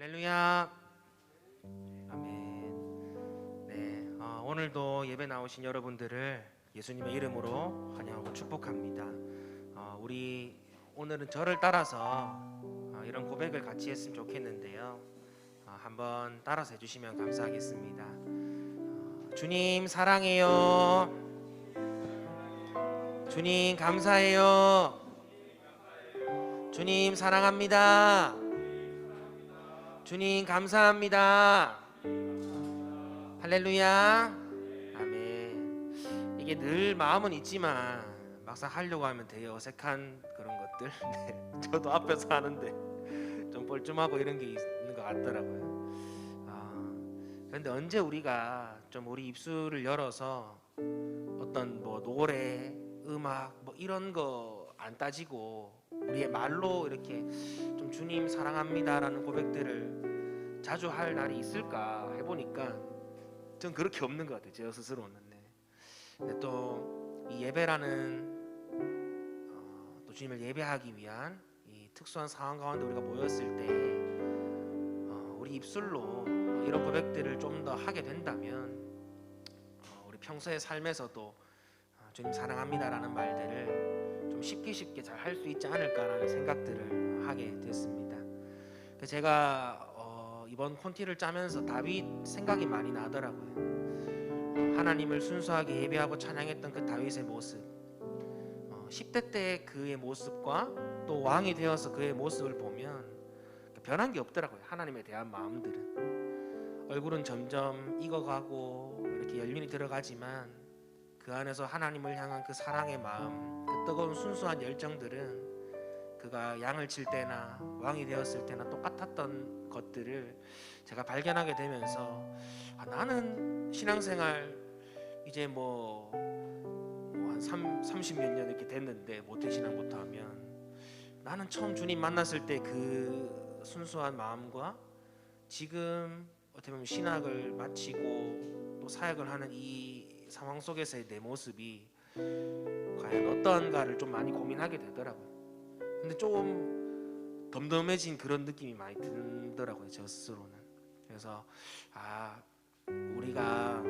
할렐루야. 아멘. 네, 오늘도 예배 나오신 여러분들을 예수님의 이름으로 환영하고 축복합니다. 우리 오늘은 저를 따라서 이런 고백을 같이 했으면 좋겠는데요. 한번 따라서 해주시면 감사하겠습니다. 주님 사랑해요. 주님 감사해요. 주님 사랑합니다. 주님 감사합니다. 할렐루야. 아멘. 이게 늘 마음은 있지만 막상 하려고 하면 되게 어색한 그런 것들. 네, 저도 앞에서 하는데 좀 뻘쭘하고 이런 게 있는 것 같더라고요. 그런데 언제 우리가 좀 우리 입술을 열어서 어떤 뭐 노래, 음악 뭐 이런 거 안 따지고 우리의 말로 이렇게 좀 주님 사랑합니다라는 고백들을 자주 할 날이 있을까 해보니까 전 그렇게 없는 것 같아요. 제 스스로는. 근데 또 이 예배라는 또 주님을 예배하기 위한 이 특수한 상황 가운데 우리가 모였을 때 우리 입술로 이런 고백들을 좀 더 하게 된다면 우리 평소의 삶에서도 주님 사랑합니다라는 말들을 좀 쉽게 잘 할 수 있지 않을까라는 생각들을 하게 됐습니다. 제가 이번 콘티를 짜면서 다윗 생각이 많이 나더라고요. 하나님을 순수하게 예배하고 찬양했던 그 다윗의 모습, 10대 때 그의 모습과 또 왕이 되어서 그의 모습을 보면 변한 게 없더라고요. 하나님에 대한 마음들은 얼굴은 점점 익어가고 이렇게 연륜이 들어가지만 그 안에서 하나님을 향한 그 사랑의 마음, 그 뜨거운 순수한 열정들은 그가 양을 칠 때나 왕이 되었을 때나 똑같았던 것들을 제가 발견하게 되면서 나는 신앙생활 이제 한 30몇 년 이렇게 됐는데 모태신앙부터 하면 나는 처음 주님 만났을 때 그 순수한 마음과 지금 어떻게 보면 신학을 마치고 또 사역을 하는 이 상황 속에서의 내 모습이 과연 어떠한가를 좀 많이 고민하게 되더라고요. 근데 조금 덤덤해진 그런 느낌이 많이 들더라고요, 저 스스로는. 그래서 우리가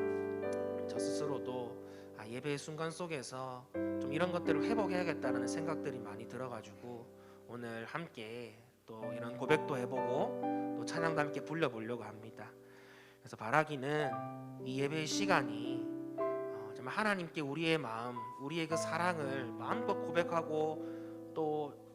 저 스스로도 예배의 순간 속에서 좀 이런 것들을 회복해야겠다는 생각들이 많이 들어가지고 오늘 함께 또 이런 고백도 해보고 또 찬양도 함께 불러보려고 합니다. 그래서 바라기는 이 예배의 시간이 정말 하나님께 우리의 마음, 우리의 그 사랑을 마음껏 고백하고 또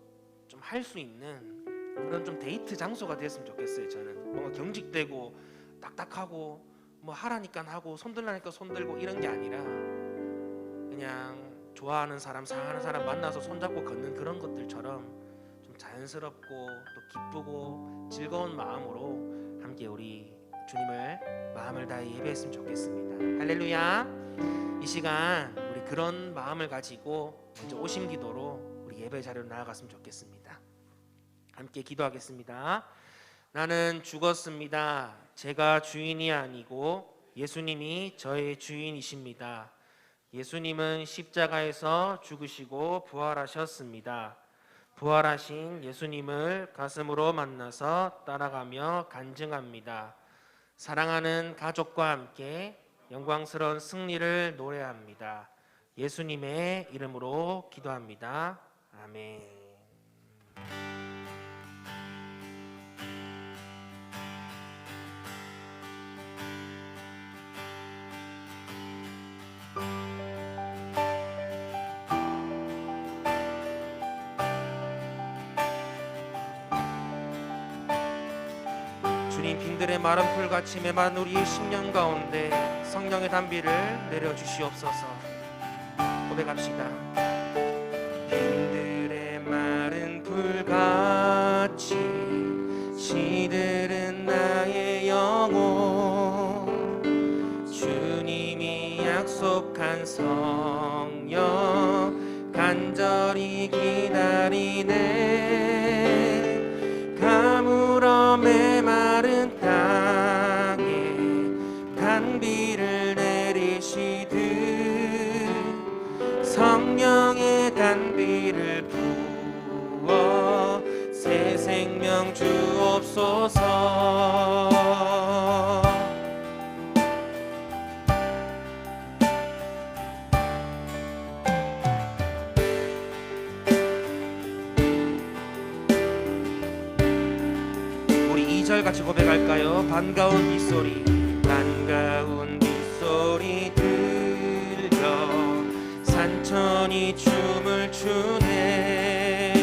좀 할 수 있는 그런 좀 데이트 장소가 됐으면 좋겠어요. 저는 뭔가 경직되고 딱딱하고 뭐 하라니까 하고 손들라니까 손들고 이런 게 아니라 그냥 좋아하는 사람, 사랑하는 사람 만나서 손잡고 걷는 그런 것들처럼 좀 자연스럽고 또 기쁘고 즐거운 마음으로 함께 우리 주님을 마음을 다해 예배했으면 좋겠습니다. 할렐루야. 이 시간 우리 그런 마음을 가지고 먼저 오심 기도로 우리 예배 자리로 나아갔으면 좋겠습니다. 함께 기도하겠습니다. 나는 죽었습니다. 제가 주인이 아니고 예수님이 저의 주인이십니다. 예수님은 십자가에서 죽으시고 부활하셨습니다. 부활하신 예수님을 가슴으로 만나서 따라가며 간증합니다. 사랑하는 가족과 함께 영광스러운 승리를 노래합니다. 예수님의 이름으로 기도합니다. 아멘. 주님, 빈들의 마른 풀같이 메마른 우리의 심령 가운데 성령의 단비를 내려주시옵소서. 고백합시다. 빈들의 마른 풀같이 시들은 나의 영혼, 주님이 약속한 성령 간절히 기다리네. 가물어 메마른 땅에 단비를 내리시듯 성령의 단비를 부어 새 생명 주옵소서. 주옵소서. 우리 2절 같이 고백할까요? 반가운 빗소리, 반가운 빗소리 들려 산천이 춤을 추네.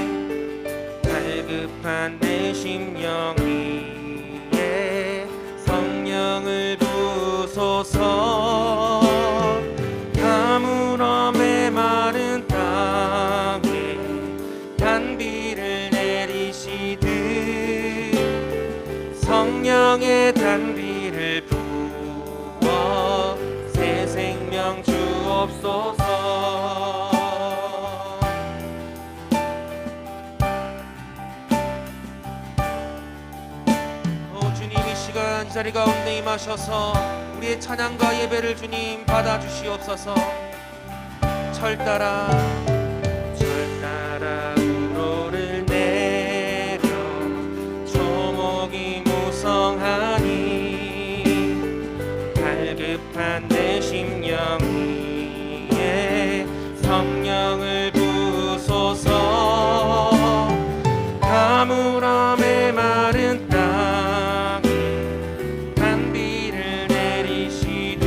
갈급한 내 심령 위에 성령을 부소서. 가물어 메마른 땅에 단비를 내리시듯 성령의 단비를 부어 새 생명 주옵소서. 주님, 이 시간 이 자리 가운데 임하셔서 우리의 찬양과 예배를 주님 받아주시옵소서. 철 따라 우로를 내려 초목이 무성하니 갈급한 내 심령 위에 성령을 부소서. 가물어 메마른 땅에 단비를 내리시듯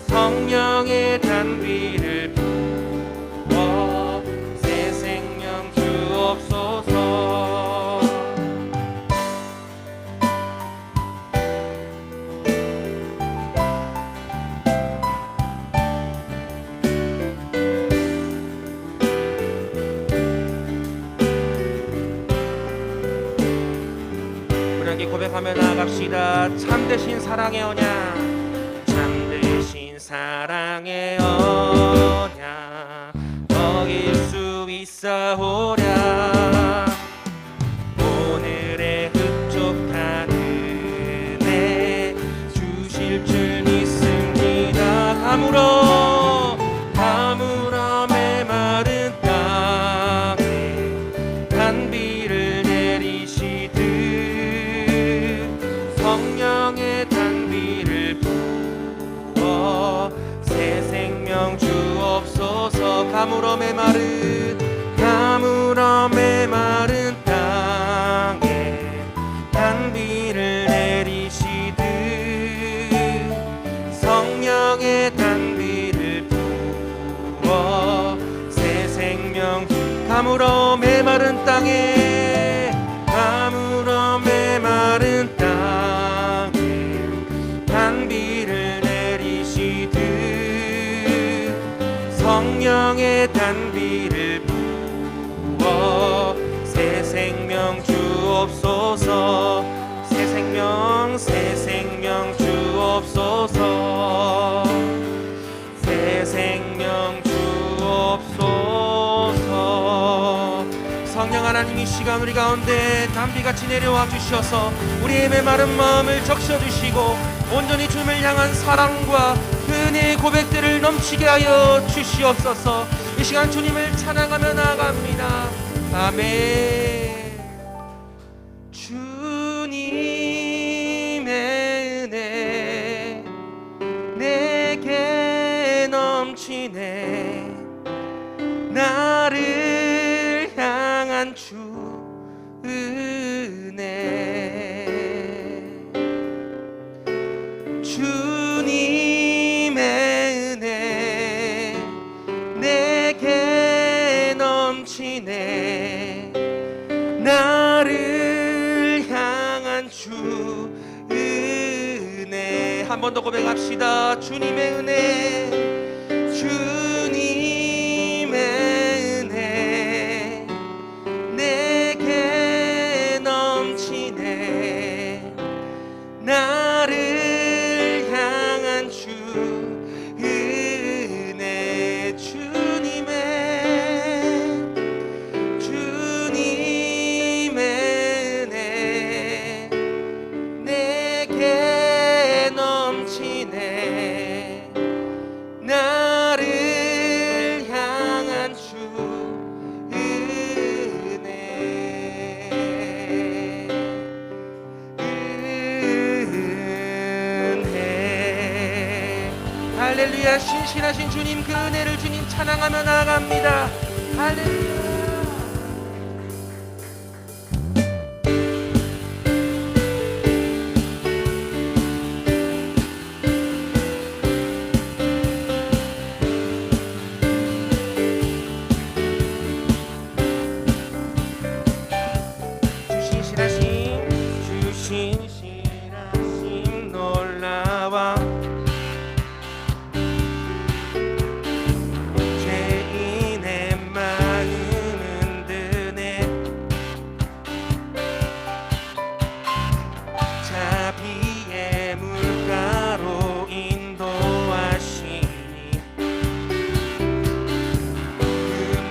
성령의 단비를 부어 새 생명 주옵소서. 우리 함께 고백하며 나아갑시다. 참되신 사랑의 언약, 참되신 사랑의 언약 어길 수 있사오랴. 오늘의 흡족한 은혜 주실 줄 믿습니다. 가물어 메마른 땅에 단비를 내리시듯 성령의 단비를 부어 새 생명 주옵소서. 가물어 메마른 땅에 단비를 내리시듯 성령의 단비를 부어 새 생명. 가물어 메마른 땅에 단비를 내리시듯 성령의 단비를 부어 새 생명 주옵소서. 새 생명 주옵소서. 새 생명 주옵소서. 성령 하나님, 이 시간 우리 가운데 단비같이 내려와 주셔서 우리의 메마른 마음을 적셔주시고 온전히 주님을 향한 사랑과 은혜의 고백들을 넘치게 하여 주시옵소서. 이 시간 주님을 찬양하며 나아갑니다. 아멘. 주님의 은혜 내게 넘치네. 나를 향한 주 은혜. 주님의 은혜 내게 넘치네. 나를 향한 주 은혜. 한 번 더 고백합시다. 주님의 은혜, 주님의 은혜 내게 넘치네. 나를 향한 주 은혜. 주님의 은혜 내게 넘치네. 할렐루야. 신실하신 주님, 그 은혜를 주님 찬양하며 나아갑니다. 할렐루야. 신실하심 놀라와 죄인의 마음은 드네 자비의 물가로 인도하시니 그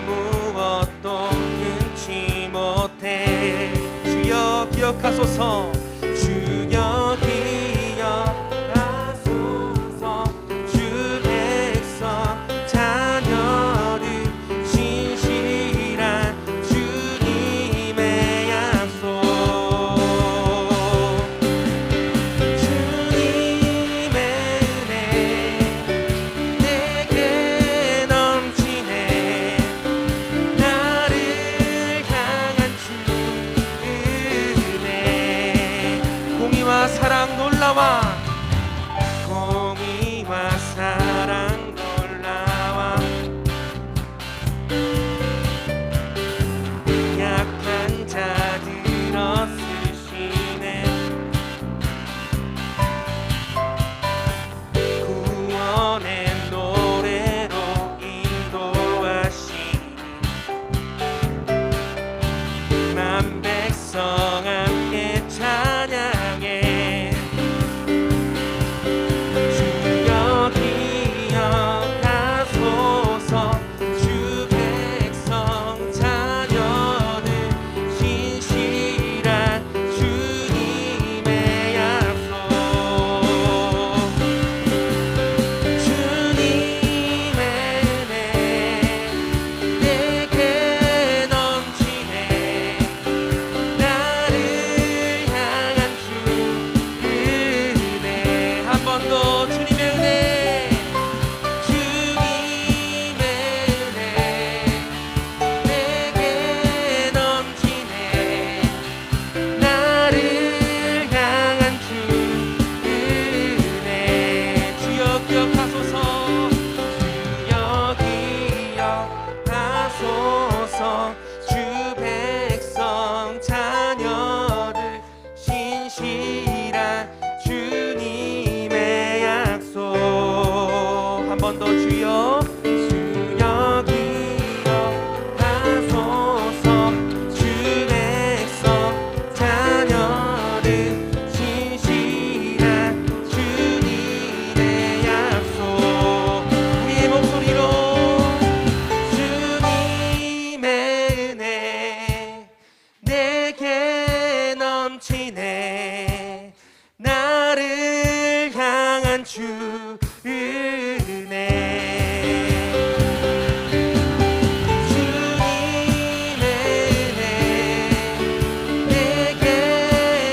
무엇도 끊지 못해. 주여 기억하소서. 주여 기억하소서. 주 백성 자녀들 신실한 주님의 약속. 주님의 은혜 내게 넘치네. 나를 향한 주 은혜. 공의와 사랑 놀라와. 공의와 사랑 놀라와. 약한 자들 얻으시네. 구원의 노래로 인도하시니 만 백성 함께 찬양해. 주여 기억하소서. 주 백성 자녀들 신실한 주님의 약속. 주님의 은혜 내게 넘치네. 나를 향한 주 은혜. 한 번 더. 주님의 은혜. 주님의 은혜 내게 넘치네. 나를 향한 주 은혜. 주여 기억하소서. 주여 기억하소서. 주 백성 자녀들 신실한 주님의 약속. 한 번 더. 주여 주여 기억하소서. 주 백성 자녀들 신실한 주님의 약속. 우리의 목소리로 주님의 은혜 내게 넘치네. 나를 향한 주 은혜. 주님의 은혜 내게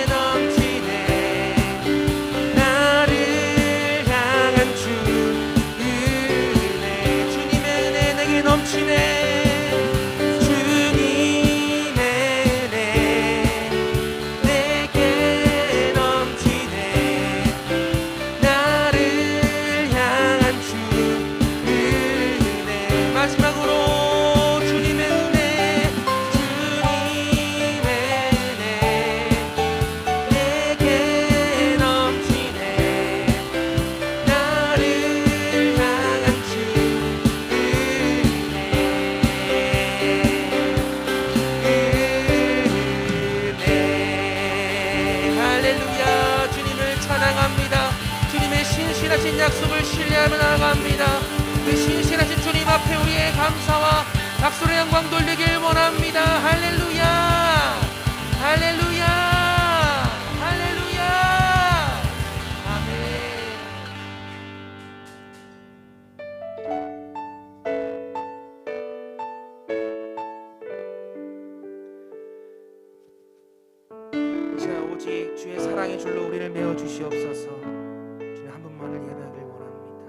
넘치네. 나를 향한 주 은혜. 주님의 은혜 내게 넘치네. 주님의 은혜 내게 넘치네. 나를 향한 주 은혜. 마지막으로 주님의 은혜. 주님의 은혜 내게 넘치네. 나를 향한 주 은혜. 할렐루야. 주님을 찬양합니다. 주님의 신실하신 약속을 신뢰하며 나아갑니다. 그 신실하신 주님 앞에 우리의 감사와 박수로 영광 돌리길 원합니다. 할렐루야. 할렐루야. 할렐루야. 아멘. 자, 오직 주의 사랑의 줄로 우리를 메어 주시옵소서. 주님 한 분만을 예배하길 원합니다.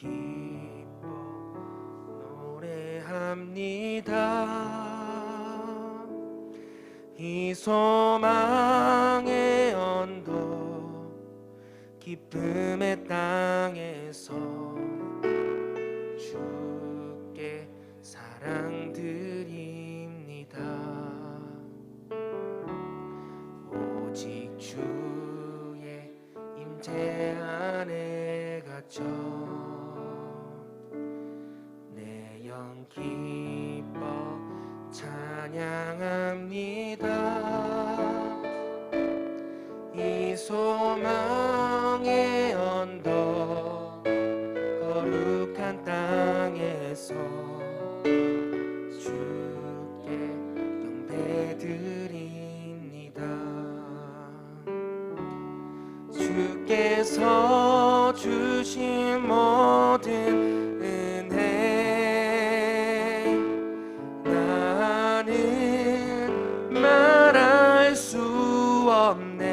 기뻐 노래합니다. 이 소망의 언덕 기쁨의 땅에서 주께 사랑드립니다. 오직 주의 임재 안에 갇혀 내 영 기뻐 찬양합니다. 이 소망의 언덕 거룩한 땅에서 주께 경배드립니다. 주께서 주신 모든 은혜 나는 말할 수 없네.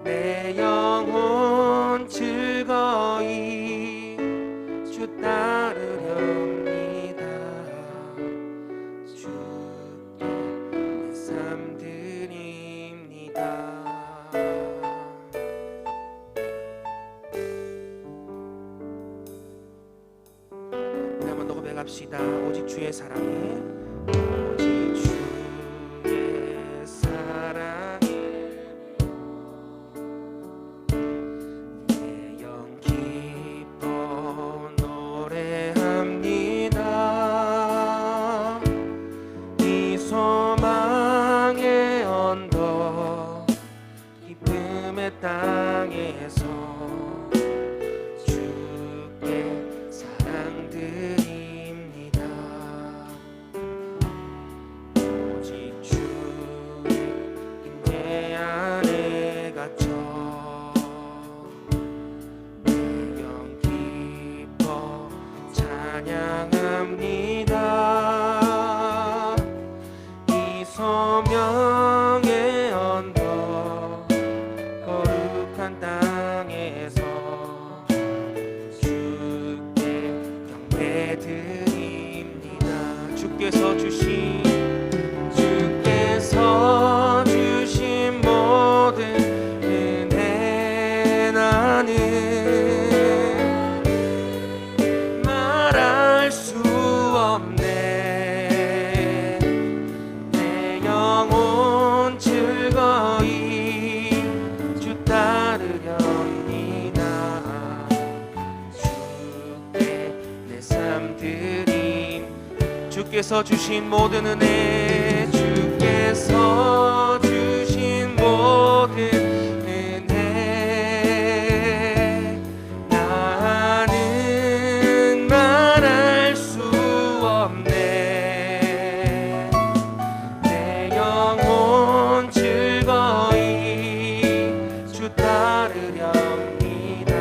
내 영혼 즐거이 주 따르렵니다. 주께 내 삶 드립니다. 우리 한번 더 고백합시다. 오직 주의 사랑에 오직 주의 사랑에 내 영 기뻐 노래합니다. 이 소망의 언덕 기쁨의 땅에서 주께 사랑드립니다. 오직 주의 임재 안에 갇혀 내 영 기뻐 찬양합니다. 이 소명의 언덕 거룩한 땅에서 주께 경배드립니다. 주께서 주신 모든 은혜 나는 말할 수 없네. 내 영혼 즐거이 주 따르렵니다. 주께 내 삶 드림. 주께서 주신 모든 은혜 주께서 주신 모든 은혜 나는 말할 수 없네. 내 영혼 즐거이 주 따르렵니다.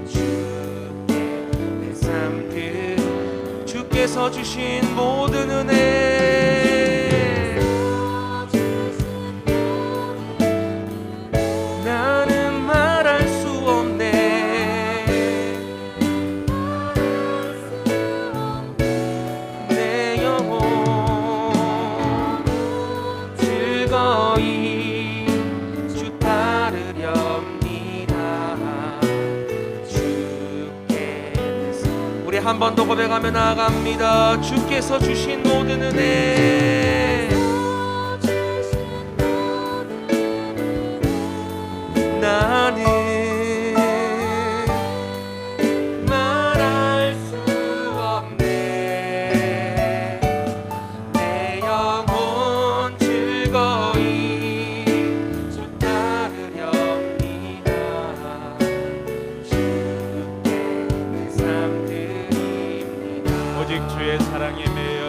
주께 내 삶 드립니다. 주께서 주신 모든 은혜 나는 말할 수 없네. 내 영혼 즐거이 주 따르렵니다. 주께 우리 한 번 더 고백하며 나아갑니다. 주께서 주신 모든 은혜 나는 말할 수 없네. 내 영혼 즐거이 주 따르렵니다. 주께 내 삶 드립니다. 오직 주의 사랑에 매여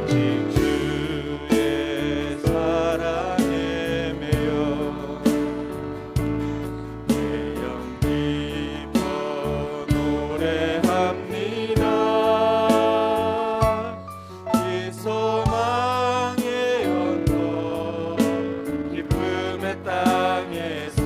오직 주의 사랑에 매여 내 영 기뻐 노래합니다. 이 소망의 언덕 기쁨의 땅에서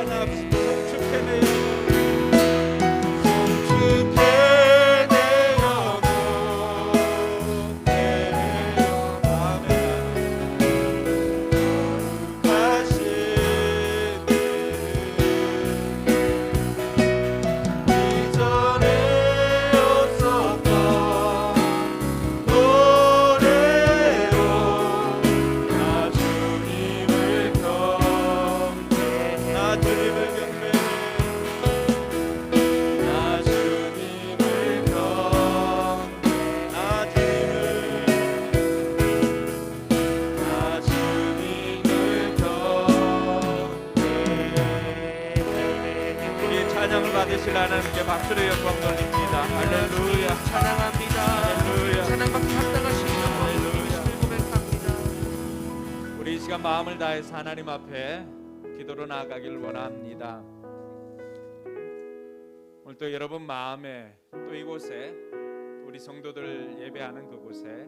찬양합시다. 송축해 찬양을 받으실 하나님께 박수로 영광 돌립니다. 할렐루야. 찬양합니다. 할렐루야. 찬양받기 합당하신 분 고백합니다. 우리 이 시간 마음을 다해서 하나님 앞에 기도로 나아가길 원합니다. 오늘 또 여러분 마음에 또 이곳에 우리 성도들 예배하는 그곳에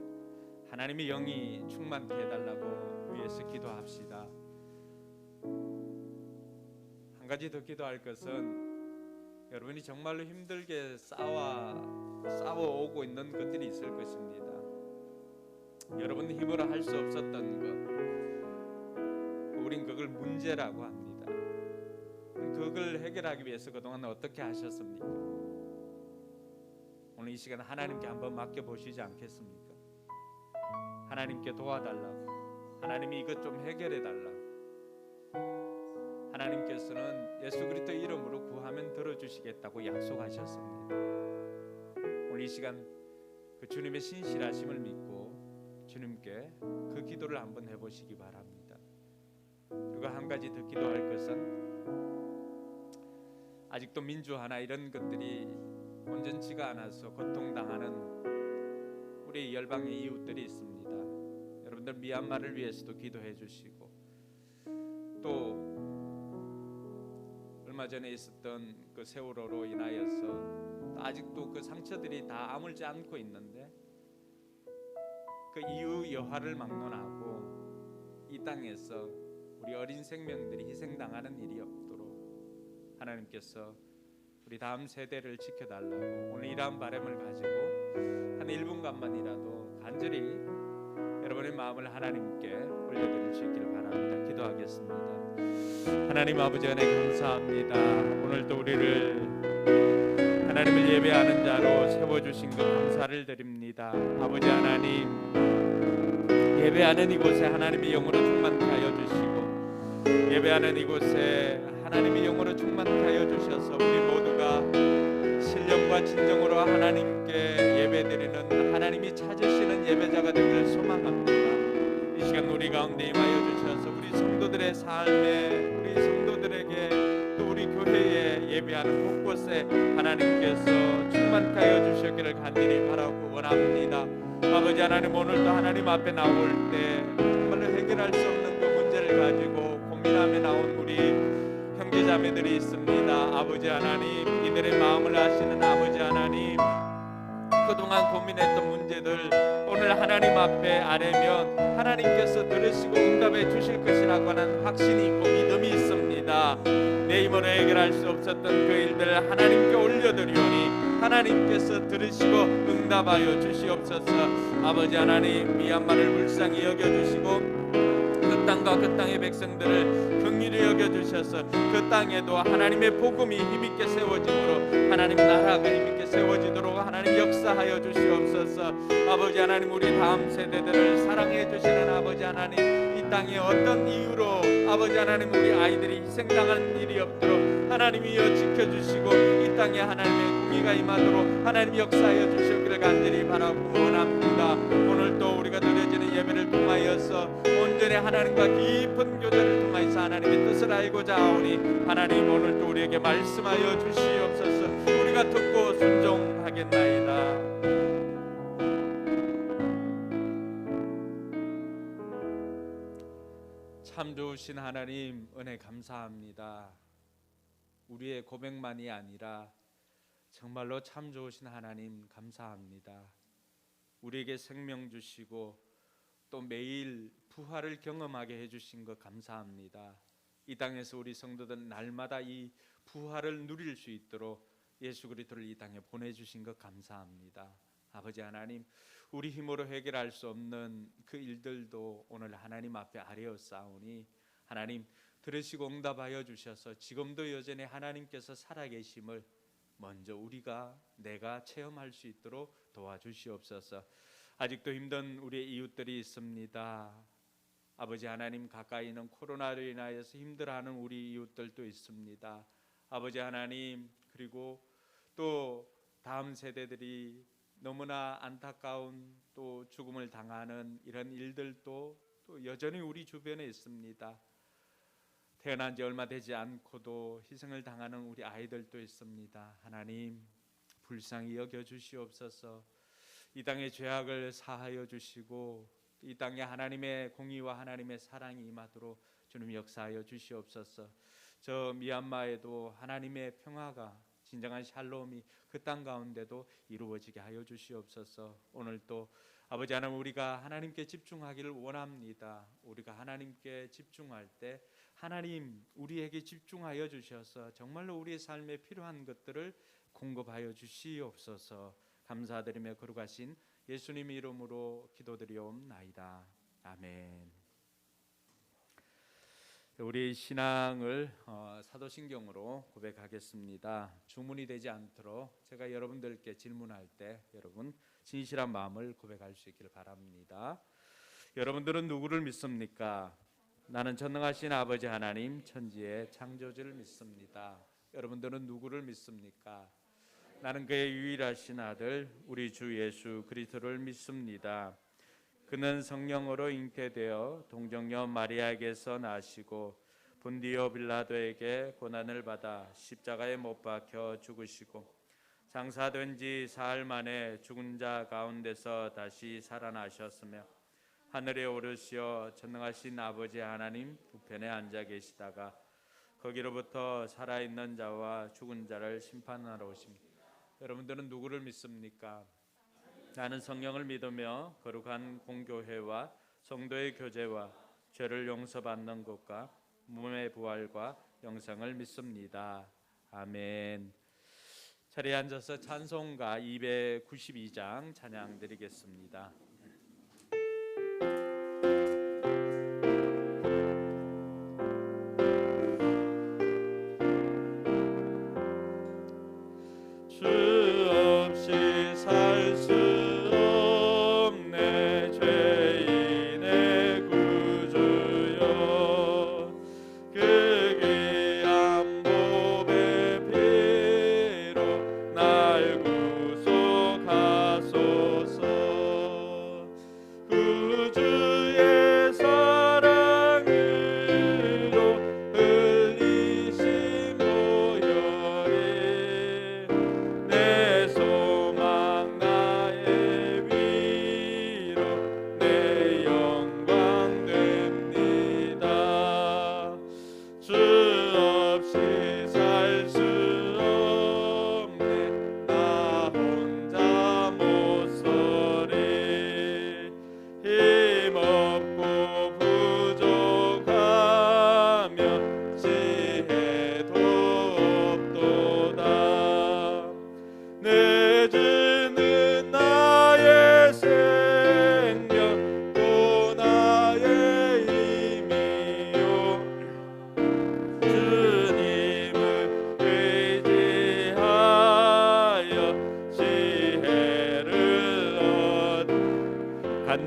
하나님의 영이 충만케 해달라고 위해서 기도합시다. 한 가지 더 기도할 것은 여러분이 정말로 힘들게 싸워오고 있는 것들이 있을 것입니다. 여러분 힘으로 할 수 없었던 것, 우린 그걸 문제라고 합니다. 그걸 해결하기 위해서 그동안 어떻게 하셨습니까? 오늘 이 시간 하나님께 한번 맡겨보시지 않겠습니까? 하나님께 도와달라고, 하나님이 이것 좀 해결해달라고. 하나님께서는 예수 그리스도 이름으로 구하면 들어주시겠다고 약속하셨습니다. 오늘 이 시간 그 주님의 신실하심을 믿고 주님께 그 기도를 한번 해보시기 바랍니다. 그리고 한 가지 더 기도할 것은 아직도 민주화나 이런 것들이 온전치가 않아서 고통당하는 우리 열방의 이웃들이 있습니다. 여러분들 미얀마를 위해서도 기도해 주시고, 또 얼마 전에 있었던 그 세월호로 인하여서 아직도 그 상처들이 다 아물지 않고 있는데 그 이후 여화를 막론하고 이 땅에서 우리 어린 생명들이 희생당하는 일이 없도록 하나님께서 우리 다음 세대를 지켜달라고 오늘 이러한 바람을 가지고 한 1분간만이라도 간절히 여러분의 마음을 하나님께 올려드릴 수 있기를 바랍니다. 기도하겠습니다. 하나님 아버지 은혜 감사합니다. 오늘도 우리를 하나님을 예배하는 자로 세워주신 것 감사를 드립니다. 아버지 하나님, 예배하는 이곳에 하나님의 영으로 충만케 하여 주시고, 예배하는 이곳에 하나님의 영으로 충만케 하여 주셔서 우리 모두가 신령과 진정으로 하나님께 예배드리는 하나님이 찾으시는 예배자가 되기를 소망합니다. 이 시간 우리 가운데 임하여 주셔서 우리 성도들의 삶에, 우리 성도들에게, 또 우리 교회에 예배하는 곳곳에 하나님께서 충만케 하여 주시기를 간절히 바라고 원합니다. 아버지 하나님, 오늘도 하나님 앞에 나올 때 정말로 해결할 수 없는 그 문제를 가지고 고민하며 나온 우리 형제자매들이 있습니다. 아버지 하나님, 이들의 마음을 아시는 아버지 하나님, 그동안 고민했던 문제들 오늘 하나님 앞에 아뢰면 하나님께서 들으시고 응답해 주실 것이라고 하는 확신이 있고 믿음이 있습니다. 내 힘으로 해결할 수 없었던 그 일들을 하나님께 올려드리오니 하나님께서 들으시고 응답하여 주시옵소서. 아버지 하나님, 미얀마를 불쌍히 여겨주시고 그 땅과 그 땅의 백성들을 긍휼히 여겨주셔서 그 땅에도 하나님의 복음이 힘있게 세워지므로 하나님 나라가 힘있게 세워지도록 하나님 역사하여 주시옵소서. 아버지 하나님, 우리 다음 세대들을 사랑해 주시는 아버지 하나님, 이 땅에 어떤 이유로 아버지 하나님 우리 아이들이 희생당하는 일이 없도록 하나님이여 지켜주시고 이 땅에 하나님의 공의가 임하도록 하나님 역사하여 주시기를 간절히 바라고 원합니다. 오늘 또 우리가 드려지는 예배를 통하여서 온전히 하나님과 깊은 교제를 통하여서 하나님의 뜻을 알고자 하오니 하나님 오늘 또 우리에게 말씀하여 주시옵소서. 우리가 듣고 순종하겠나이다. 참 좋으신 하나님, 은혜 감사합니다. 우리의 고백만이 아니라 정말로 참 좋으신 하나님 감사합니다. 우리에게 생명 주시고 또 매일 부활을 경험하게 해주신 것 감사합니다. 이 땅에서 우리 성도들 날마다 이 부활을 누릴 수 있도록 예수 그리스도를 이 땅에 보내주신 것 감사합니다. 아버지 하나님, 우리 힘으로 해결할 수 없는 그 일들도 오늘 하나님 앞에 아뢰었사오니 하나님 들으시고 응답하여 주셔서 지금도 여전히 하나님께서 살아계심을 먼저 내가 체험할 수 있도록 도와주시옵소서. 아직도 힘든 우리의 이웃들이 있습니다. 아버지 하나님, 가까이 있는 코로나로 인하여서 힘들어하는 우리 이웃들도 있습니다. 아버지 하나님, 그리고 또 다음 세대들이 너무나 안타까운 또 죽음을 당하는 이런 일들도 또 여전히 우리 주변에 있습니다. 태어난 지 얼마 되지 않고도 희생을 당하는 우리 아이들도 있습니다. 하나님, 불쌍히 여겨 주시옵소서. 이 땅의 죄악을 사하여 주시고 이 땅에 하나님의 공의와 하나님의 사랑이 임하도록 주님 역사하여 주시옵소서. 저 미얀마에도 하나님의 평화가 진정한 샬롬이 그 땅 가운데도 이루어지게 하여 주시옵소서. 오늘 또 아버지 하나님, 우리가 하나님께 집중하기를 원합니다. 우리가 하나님께 집중할 때 하나님 우리에게 집중하여 주셔서 정말로 우리의 삶에 필요한 것들을 공급하여 주시옵소서. 감사드리며 거룩하신 예수님 이름으로 기도드리옵나이다. 아멘. 우리 신앙을 사도신경으로 고백하겠습니다. 주문이 되지 않도록 제가 여러분들께 질문할 때 여러분 진실한 마음을 고백할 수 있기를 바랍니다. 여러분들은 누구를 믿습니까? 나는 전능하신 아버지 하나님 천지의 창조주를 믿습니다. 여러분들은 누구를 믿습니까? 나는 그의 유일하신 아들 우리 주 예수 그리스도를 믿습니다. 그는 성령으로 잉태되어 동정녀 마리아에게서 나시고 본디오 빌라도에게 고난을 받아 십자가에 못 박혀 죽으시고 장사된 지 사흘 만에 죽은 자 가운데서 다시 살아나셨으며 하늘에 오르시어 전능하신 아버지 하나님 우편에 앉아 계시다가 거기로부터 살아있는 자와 죽은 자를 심판하러 오십니다. 여러분들은 누구를 믿습니까? 나는 성령을 믿으며 거룩한 공교회와 성도의 교제와 죄를 용서받는 것과 몸의 부활과 영생을 믿습니다. 아멘. 자리에 앉아서 찬송가 292장 찬양 드리겠습니다.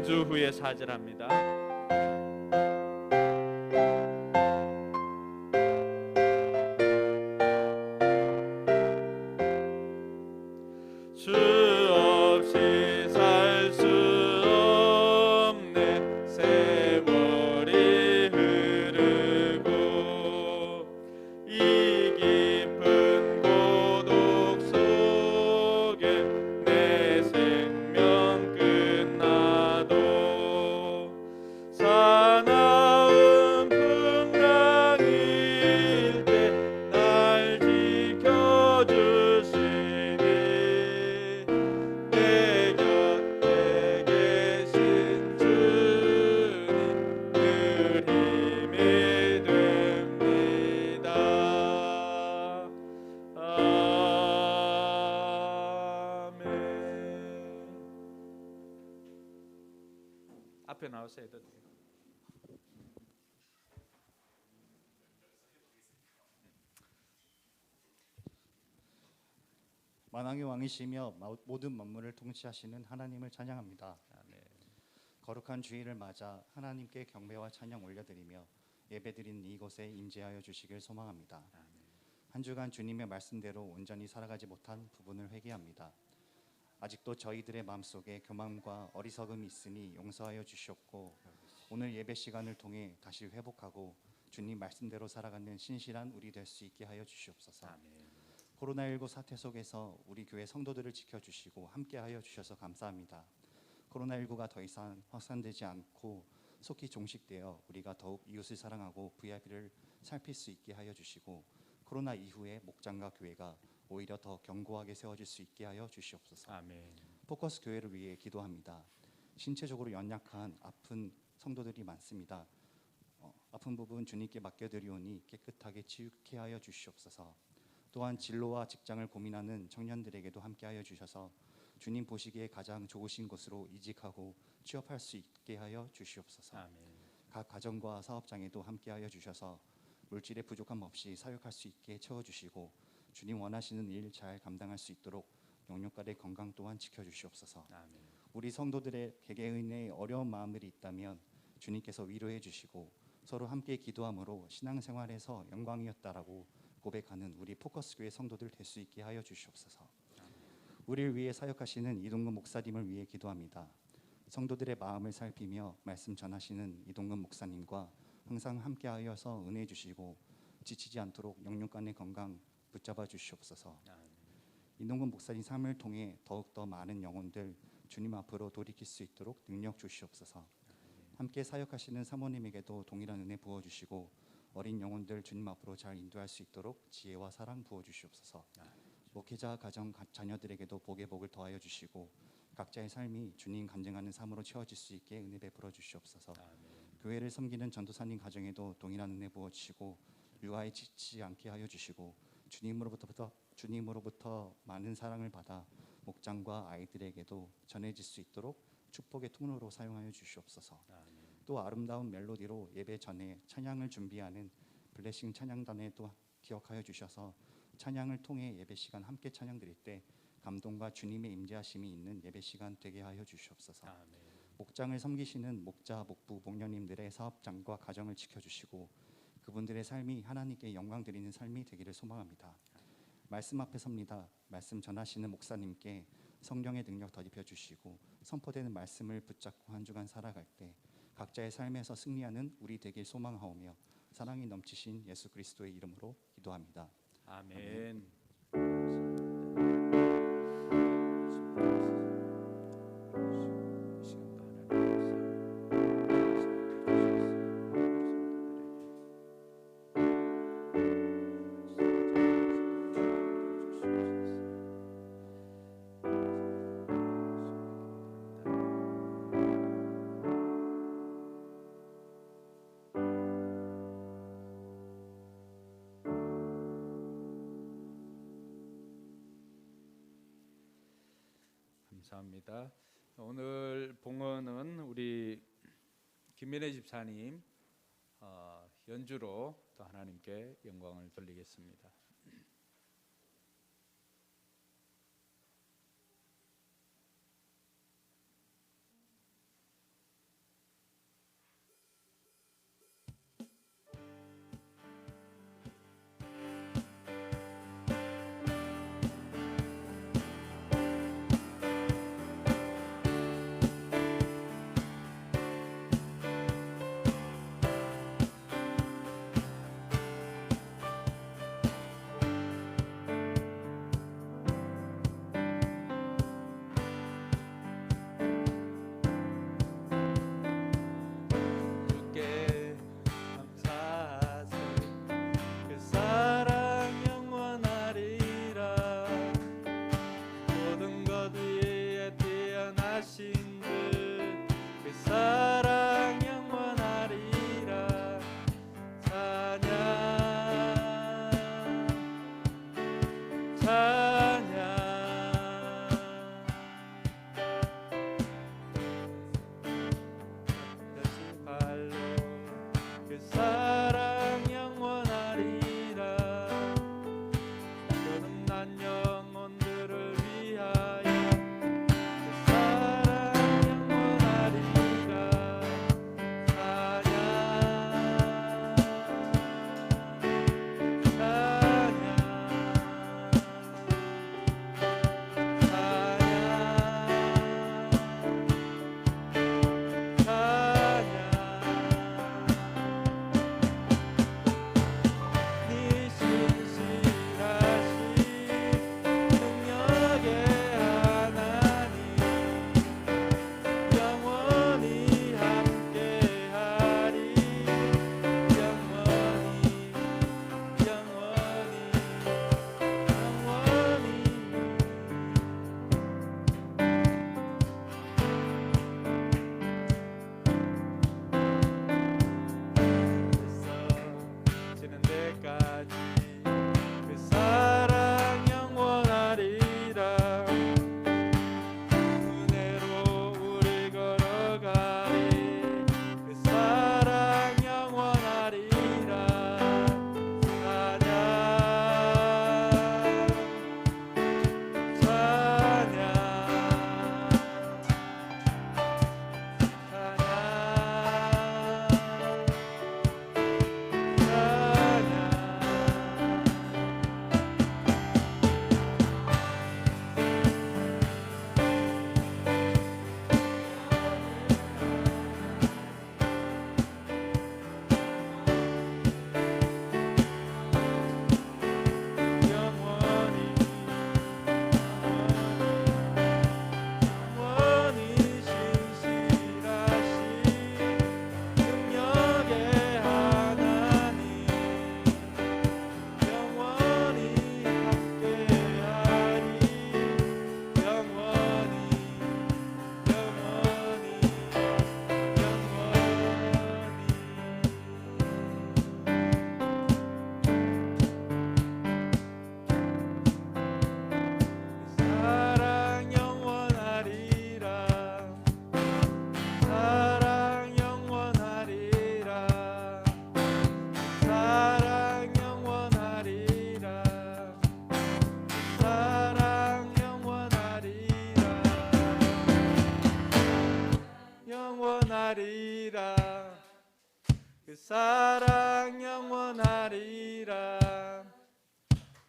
간주 후에 사절합니다. 주 없이 살 수 없네 세월이 흐르고 이 깊은 고독 속에 내 생명 끝나도 앞에 나와서 해도 돼요. 만왕의 왕이시며 모든 만물을 통치하시는 하나님을 찬양합니다. 아멘. 거룩한 주일을 맞아 하나님께 경배와 찬양 올려드리며 예배드리는 이곳에 임재하여 주시길 소망합니다. 아멘. 한 주간 주님의 말씀대로 온전히 살아가지 못한 부분을 회개합니다. 아직도 저희들의 마음속에 교만과 어리석음이 있으니 용서하여 주시옵고 오늘 예배 시간을 통해 다시 회복하고 주님 말씀대로 살아가는 신실한 우리 될 수 있게 하여 주시옵소서. 아멘. 코로나19 사태 속에서 우리 교회 성도들을 지켜주시고 함께하여 주셔서 감사합니다. 코로나19가 더 이상 확산되지 않고 속히 종식되어 우리가 더욱 이웃을 사랑하고 VIP를 살필 수 있게 하여 주시고 코로나 이후에 목장과 교회가 오히려 더 견고하게 세워질 수 있게 하여 주시옵소서. 아멘. 포커스 교회를 위해 기도합니다. 신체적으로 연약한 아픈 성도들이 많습니다. 아픈 부분 주님께 맡겨드리오니 깨끗하게 치유케 하여 주시옵소서. 또한 진로와 직장을 고민하는 청년들에게도 함께하여 주셔서 주님 보시기에 가장 좋으신 곳으로 이직하고 취업할 수 있게 하여 주시옵소서. 아멘. 각 가정과 사업장에도 함께하여 주셔서 물질의 부족함 없이 사역할 수 있게 채워주시고 주님 원하시는 일 잘 감당할 수 있도록 영육간의 건강 또한 지켜주시옵소서. 아멘. 우리 성도들의 개개인의 어려운 마음들이 있다면 주님께서 위로해 주시고 서로 함께 기도함으로 신앙생활에서 영광이었다라고 고백하는 우리 포커스 교회 성도들 될 수 있게 하여 주시옵소서. 우리를 위해 사역하시는 이동근 목사님을 위해 기도합니다. 성도들의 마음을 살피며 말씀 전하시는 이동근 목사님과 항상 함께하여서 은혜 주시고 지치지 않도록 영육간의 건강 붙잡아 주시옵소서. 아멘. 이동근 목사님 삶을 통해 더욱더 많은 영혼들 주님 앞으로 돌이킬 수 있도록 능력 주시옵소서. 함께 사역하시는 사모님에게도 동일한 은혜 부어주시고 어린 영혼들 주님 앞으로 잘 인도할 수 있도록 지혜와 사랑 부어주시옵소서. 목회자 가정 자녀들에게도 복의 복을 더하여 주시고 각자의 삶이 주님 간증하는 삶으로 채워질 수 있게 은혜 베풀어 주시옵소서. 교회를 섬기는 전도사님 가정에도 동일한 은혜 부어주시고 육아에 지치지 않게 하여 주시고 주님으로부터 많은 사랑을 받아 목장과 아이들에게도 전해질 수 있도록 축복의 통로로 사용하여 주시옵소서. 또 아름다운 멜로디로 예배 전에 찬양을 준비하는 블레싱 찬양단에 또 기억하여 주셔서 찬양을 통해 예배 시간 함께 찬양 드릴 때 감동과 주님의 임재하심이 있는 예배 시간 되게 하여 주시옵소서. 아멘. 목장을 섬기시는 목자, 목부, 목녀님들의 사업장과 가정을 지켜주시고 그분들의 삶이 하나님께 영광 드리는 삶이 되기를 소망합니다. 말씀 앞에 섭니다. 말씀 전하시는 목사님께 성령의 능력 덧입혀 주시고 선포되는 말씀을 붙잡고 한 주간 살아갈 때 각자의 삶에서 승리하는 우리 되길 소망하오며 사랑이 넘치신 예수 그리스도의 이름으로 기도합니다. 아멘. 감사합니다. 오늘 봉헌은 우리 김민혜 집사님 연주로 또 하나님께 영광을 돌리겠습니다. 주께 감사하세 그 사랑 영원하리라 모든 것 위에 태어나신 그 사랑 영원하리라 찬양 찬양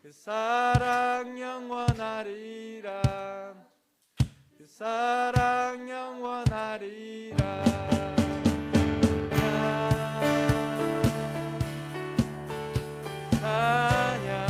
그 사랑 영원하리라. 그 사랑 영원하리라. 찬양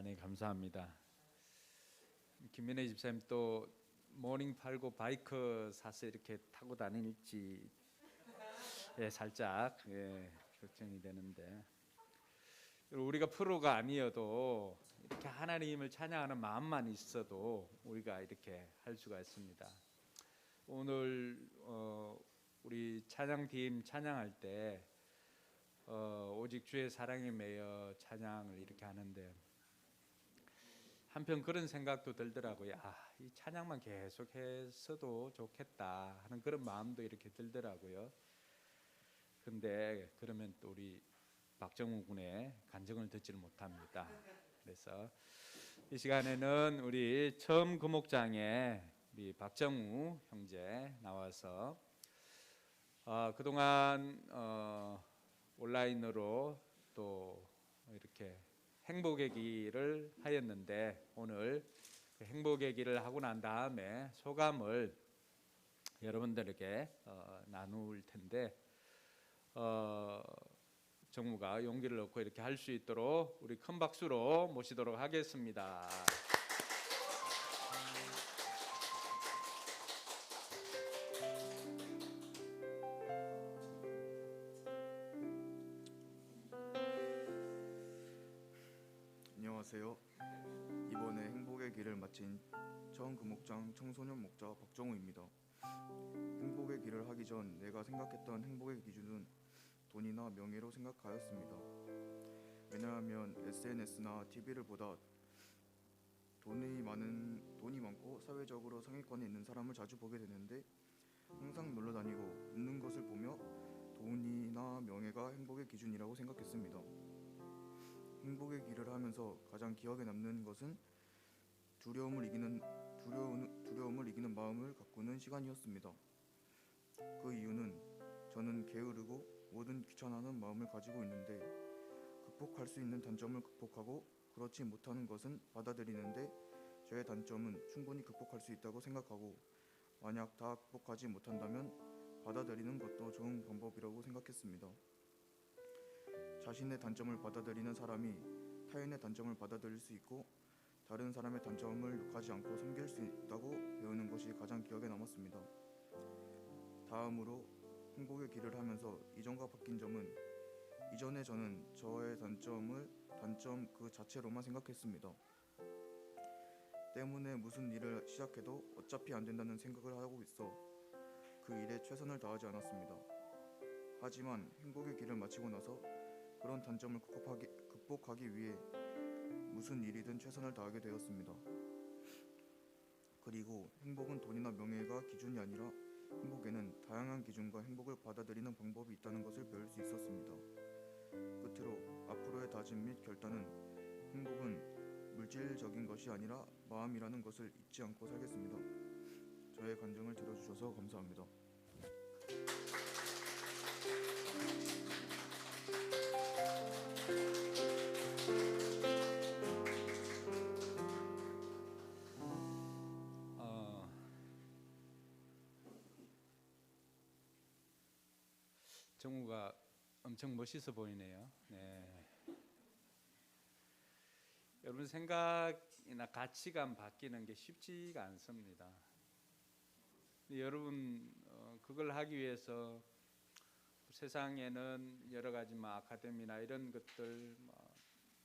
네, 감사합니다. 김민혜 집사님 또 모닝 팔고 바이크 사서 이렇게 타고 다닐지 살짝 걱정이 되는데, 우리가 프로가 아니어도 이렇게 하나님을 찬양하는 마음만 있어도 우리가 이렇게 할 수가 있습니다. 오늘 우리 찬양팀 찬양할 때 오직 주의 사랑에 매여 찬양을 이렇게 하는데, 한편 그런 생각도 들더라고요. 이 찬양만 계속했어도 좋겠다 하는 그런 마음도 이렇게 들더라고요. 근데 그러면 또 우리 박정우 군의 간증을 듣지를 못합니다. 그래서 이 시간에는 우리 처음 금목장에 우리 박정우 형제 나와서 그동안 온라인으로 또 이렇게 행복의 길을 하였는데, 오늘 그 행복의 길을 하고 난 다음에 소감을 여러분들에게 나눌 텐데, 정무가 용기를 얻고 이렇게 할 수 있도록 우리 큰 박수로 모시도록 하겠습니다. 안녕하세요. 이번에 행복의 길을 마친 처음 금목장 청소년 목자 박정우입니다. 행복의 길을 하기 전 내가 생각했던 행복의 기준은 돈이나 명예로 생각하였습니다. 왜냐하면 SNS나 TV를 보다 돈이 많고 사회적으로 상위권에 있는 사람을 자주 보게 되는데, 항상 놀러 다니고 웃는 것을 보며 돈이나 명예가 행복의 기준이라고 생각했습니다. 행복의 길을 하면서 가장 기억에 남는 것은 두려움을 이기는 마음을 가꾸는 시간이었습니다. 그 이유는 저는 게으르고 뭐든 귀찮아하는 마음을 가지고 있는데, 극복할 수 있는 단점을 극복하고 그렇지 못하는 것은 받아들이는데, 저의 단점은 충분히 극복할 수 있다고 생각하고, 만약 다 극복하지 못한다면 받아들이는 것도 좋은 방법이라고 생각했습니다. 자신의 단점을 받아들이는 사람이 타인의 단점을 받아들일 수 있고, 다른 사람의 단점을 욕하지 않고 섬길 수 있다고 배우는 것이 가장 기억에 남았습니다. 다음으로 행복의 길을 하면서 이전과 바뀐 점은, 이전에 저는 저의 단점 그 자체로만 생각했습니다. 때문에 무슨 일을 시작해도 어차피 안 된다는 생각을 하고 있어 그 일에 최선을 다하지 않았습니다. 하지만 행복의 길을 마치고 나서 그런 단점을 극복하기 위해 무슨 일이든 최선을 다하게 되었습니다. 그리고 행복은 돈이나 명예가 기준이 아니라 행복에는 다양한 기준과 행복을 받아들이는 방법이 있다는 것을 배울 수 있었습니다. 끝으로 앞으로의 다짐 및 결단은 행복은 물질적인 것이 아니라 마음이라는 것을 잊지 않고 살겠습니다. 저의 간증을 들어주셔서 감사합니다. 정우가 엄청 멋있어 보이네요. 네. 여러분 생각이나 가치관 바뀌는 게 쉽지가 않습니다. 여러분 그걸 하기 위해서 세상에는 여러 가지 아카데미나 이런 것들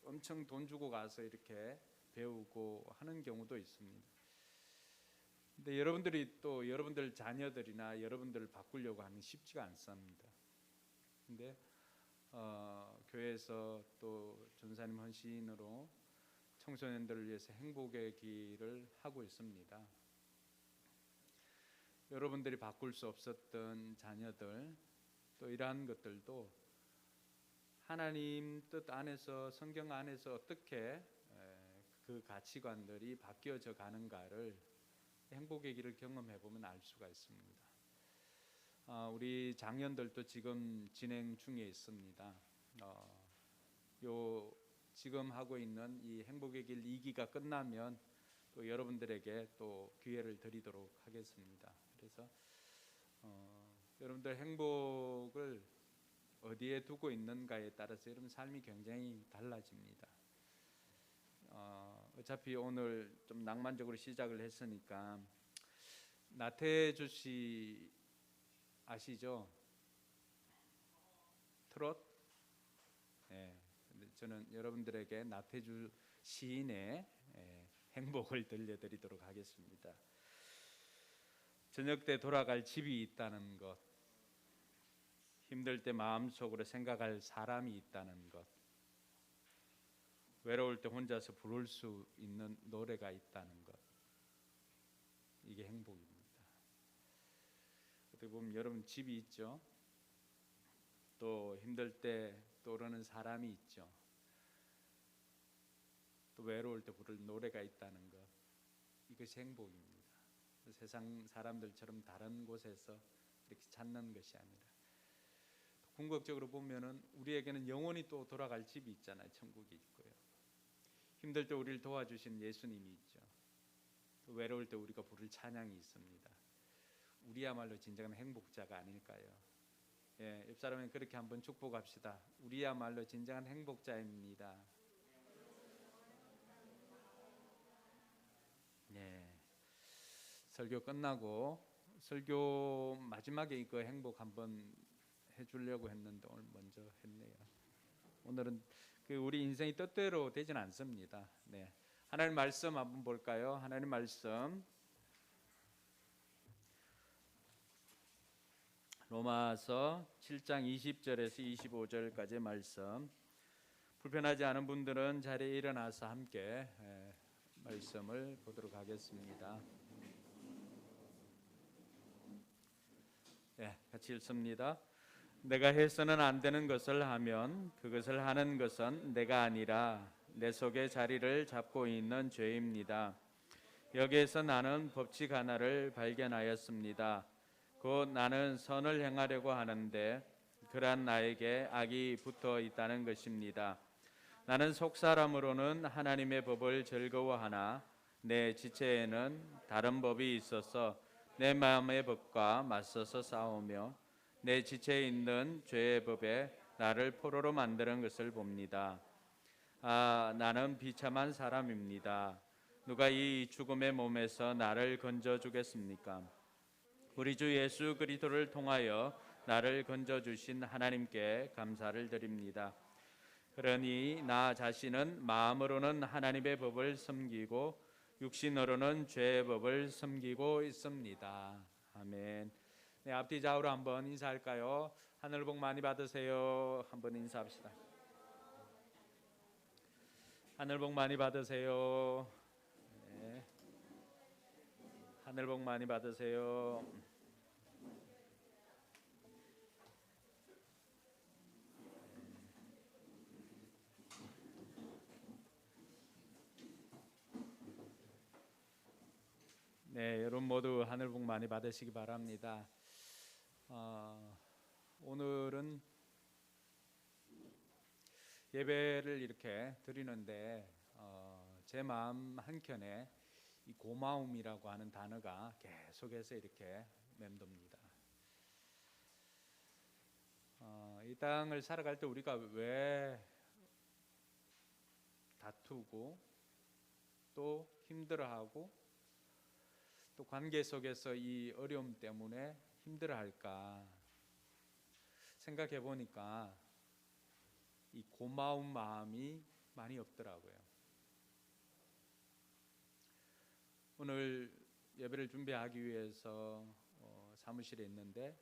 엄청 돈 주고 가서 이렇게 배우고 하는 경우도 있습니다. 근데 여러분들이 또 여러분들 자녀들이나 여러분들을 바꾸려고 하면 쉽지가 않습니다. 근데 교회에서 또 전사님 헌신으로 청소년들을 위해서 행복의 길을 하고 있습니다. 여러분들이 바꿀 수 없었던 자녀들, 또 이러한 것들도 하나님 뜻 안에서, 성경 안에서 어떻게 그 가치관들이 바뀌어져 가는가를 행복의 길을 경험해 보면 알 수가 있습니다. 우리 장년들도 지금 진행 중에 있습니다. 지금 하고 있는 이 행복의 길 2기가 끝나면 또 여러분들에게 또 기회를 드리도록 하겠습니다. 그래서 여러분들 행복을 어디에 두고 있는가에 따라서 여러분 삶이 굉장히 달라집니다. 어차피 오늘 좀 낭만적으로 시작을 했으니까 나태주 씨 아시죠? 트롯? 네. 저는 여러분들에게 나태주 시인의 행복을 들려드리도록 하겠습니다. 저녁 때 돌아갈 집이 있다는 것, 힘들 때 마음속으로 생각할 사람이 있다는 것, 외로울 때 혼자서 부를 수 있는 노래가 있다는 것, 이게 행복입니다. 어떻게 보면 여러분 집이 있죠. 또 힘들 때 떠오르는 사람이 있죠. 또 외로울 때 부를 노래가 있다는 것, 이것이 행복입니다. 세상 사람들처럼 다른 곳에서 이렇게 찾는 것이 아니라, 궁극적으로 보면은 우리에게는 영원히 또 돌아갈 집이 있잖아요. 천국이 있고요. 힘들 때 우리를 도와주신 예수님이 있죠. 또 외로울 때 우리가 부를 찬양이 있습니다. 우리야말로 진정한 행복자가 아닐까요? 옆 사람은 그렇게 한번 축복합시다. 우리야말로 진정한 행복자입니다. 네. 설교 끝나고 설교 마지막에 그 행복 한번 해주려고 했는데 오늘 먼저 했네요. 오늘은 우리 인생이 뜻대로 되진 않습니다. 네. 하나님 말씀 한번 볼까요? 하나님 말씀 로마서 7장 20절에서 25절까지의 말씀. 불편하지 않은 분들은 자리에 일어나서 함께 말씀을 보도록 하겠습니다. 네, 같이 읽습니다. 내가 해서는 안 되는 것을 하면 그것을 하는 것은 내가 아니라 내 속에 자리를 잡고 있는 죄입니다. 여기에서 나는 법칙 하나를 발견하였습니다. 곧 나는 선을 행하려고 하는데 그러한 나에게 악이 붙어 있다는 것입니다. 나는 속사람으로는 하나님의 법을 즐거워하나 내 지체에는 다른 법이 있어서 내 마음의 법과 맞서서 싸우며 내 지체에 있는 죄의 법에 나를 포로로 만드는 것을 봅니다. 나는 비참한 사람입니다. 누가 이 죽음의 몸에서 나를 건져주겠습니까? 우리 주 예수 그리스도를 통하여 나를 건져주신 하나님께 감사를 드립니다. 그러니 나 자신은 마음으로는 하나님의 법을 섬기고 육신으로는 죄의 법을 섬기고 있습니다. 아멘. 네, 앞뒤 좌우로 한번 인사할까요? 하늘 복 많이 받으세요. 한번 인사합시다. 하늘 복 많이 받으세요. 네. 하늘 복 많이 받으세요. 네, 여러분 모두 하늘 복 많이 받으시기 바랍니다. 오늘은 예배를 이렇게 드리는데 제 마음 한켠에 이 고마움이라고 하는 단어가 계속해서 이렇게 맴돕니다. 이 땅을 살아갈 때 우리가 왜 다투고 또 힘들어하고 또 관계 속에서 이 어려움 때문에 힘들어할까 생각해 보니까 이 고마운 마음이 많이 없더라고요. 오늘 예배를 준비하기 위해서 사무실에 있는데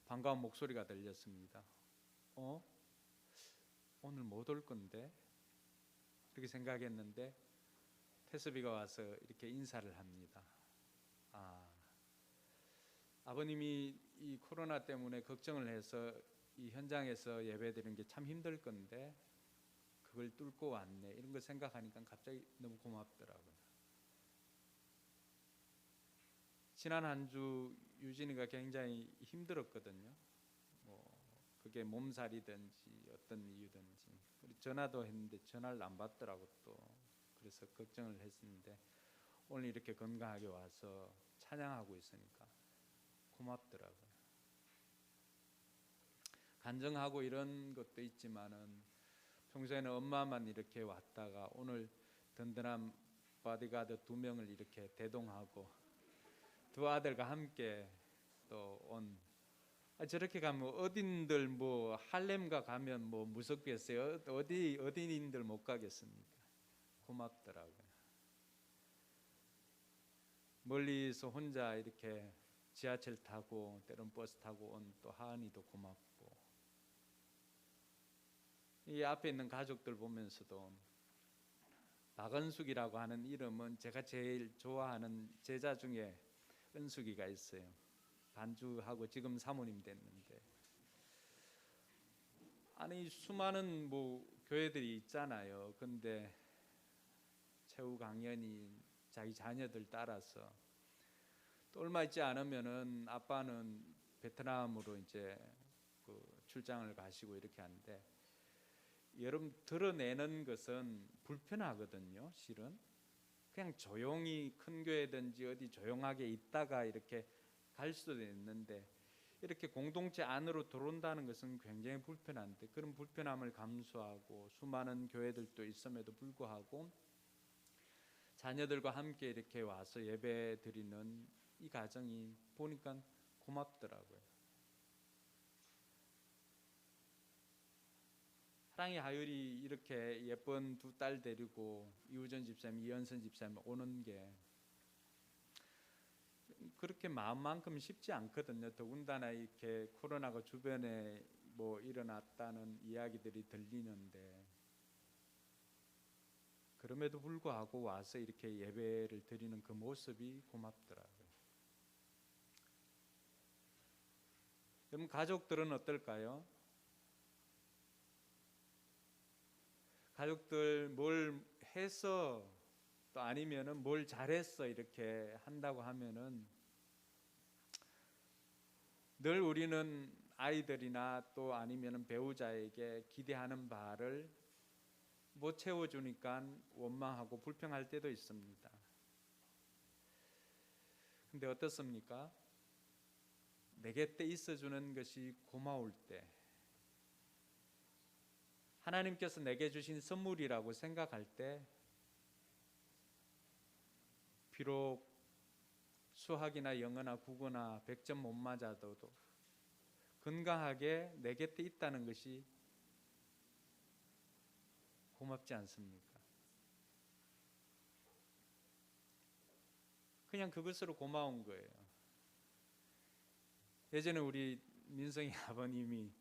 반가운 목소리가 들렸습니다. 오늘 못 올 건데? 그렇게 생각했는데 태섭이가 와서 이렇게 인사를 합니다. 아버님이 이 코로나 때문에 걱정을 해서 이 현장에서 예배드리는 게 참 힘들 건데 그걸 뚫고 왔네. 이런 거 생각하니까 갑자기 너무 고맙더라고요. 지난 한 주 유진이가 굉장히 힘들었거든요. 그게 몸살이든지 어떤 이유든지. 전화도 했는데 전화를 안 받더라고 또. 그래서 걱정을 했었는데 오늘 이렇게 건강하게 와서 찬양하고 있으니까 고맙더라고요. 간증하고 이런 것도 있지만은 평소에는 엄마만 이렇게 왔다가 오늘 든든한 바디가드 2명을 이렇게 대동하고 두 아들과 함께 또 온. 저렇게 가면 어딘들 뭐 할렘가 가면 뭐 무섭겠어요. 어디인들 못 가겠습니까? 고맙더라고요. 멀리서 혼자 이렇게 지하철 타고 때론 버스 타고 온 또 하은이도 고맙고, 이 앞에 있는 가족들 보면서도 박은숙이라고 하는 이름은 제가 제일 좋아하는 제자 중에 은숙이가 있어요. 반주하고 지금 사모님 됐는데, 아니 수많은 뭐 교회들이 있잖아요. 근데 최후 강연이 자기 자녀들 따라서 또 얼마 있지 않으면은 아빠는 베트남으로 이제 그 출장을 가시고 이렇게 하는데, 여러분 드러내는 것은 불편하거든요. 실은 그냥 조용히 큰 교회든지 어디 조용하게 있다가 이렇게 갈 수도 있는데, 이렇게 공동체 안으로 들어온다는 것은 굉장히 불편한데, 그런 불편함을 감수하고 수많은 교회들도 있음에도 불구하고 자녀들과 함께 이렇게 와서 예배 드리는 이 가정이 보니까 고맙더라고요. 사랑의 하율이 이렇게 예쁜 2딸 데리고 이우전 집사님, 이현선 집사님 오는 게 그렇게 마음만큼 쉽지 않거든요. 더군다나 이렇게 코로나가 주변에 뭐 일어났다는 이야기들이 들리는데, 그럼에도 불구하고 와서 이렇게 예배를 드리는 그 모습이 고맙더라고요. 여러분 가족들은 어떨까요? 가족들 뭘 해서 또 아니면은 뭘 잘했어 이렇게 한다고 하면은 늘 우리는 아이들이나 또 아니면은 배우자에게 기대하는 바를 못 채워주니까 원망하고 불평할 때도 있습니다. 근데 어떻습니까? 내 곁에 있어주는 것이 고마울 때, 하나님께서 내게 주신 선물이라고 생각할 때, 비록 수학이나 영어나 국어나 100점 못 맞아도 건강하게 내 곁에 있다는 것이 고맙지 않습니까? 그냥 그것으로 고마운 거예요. 예전에 우리 민성이 아버님이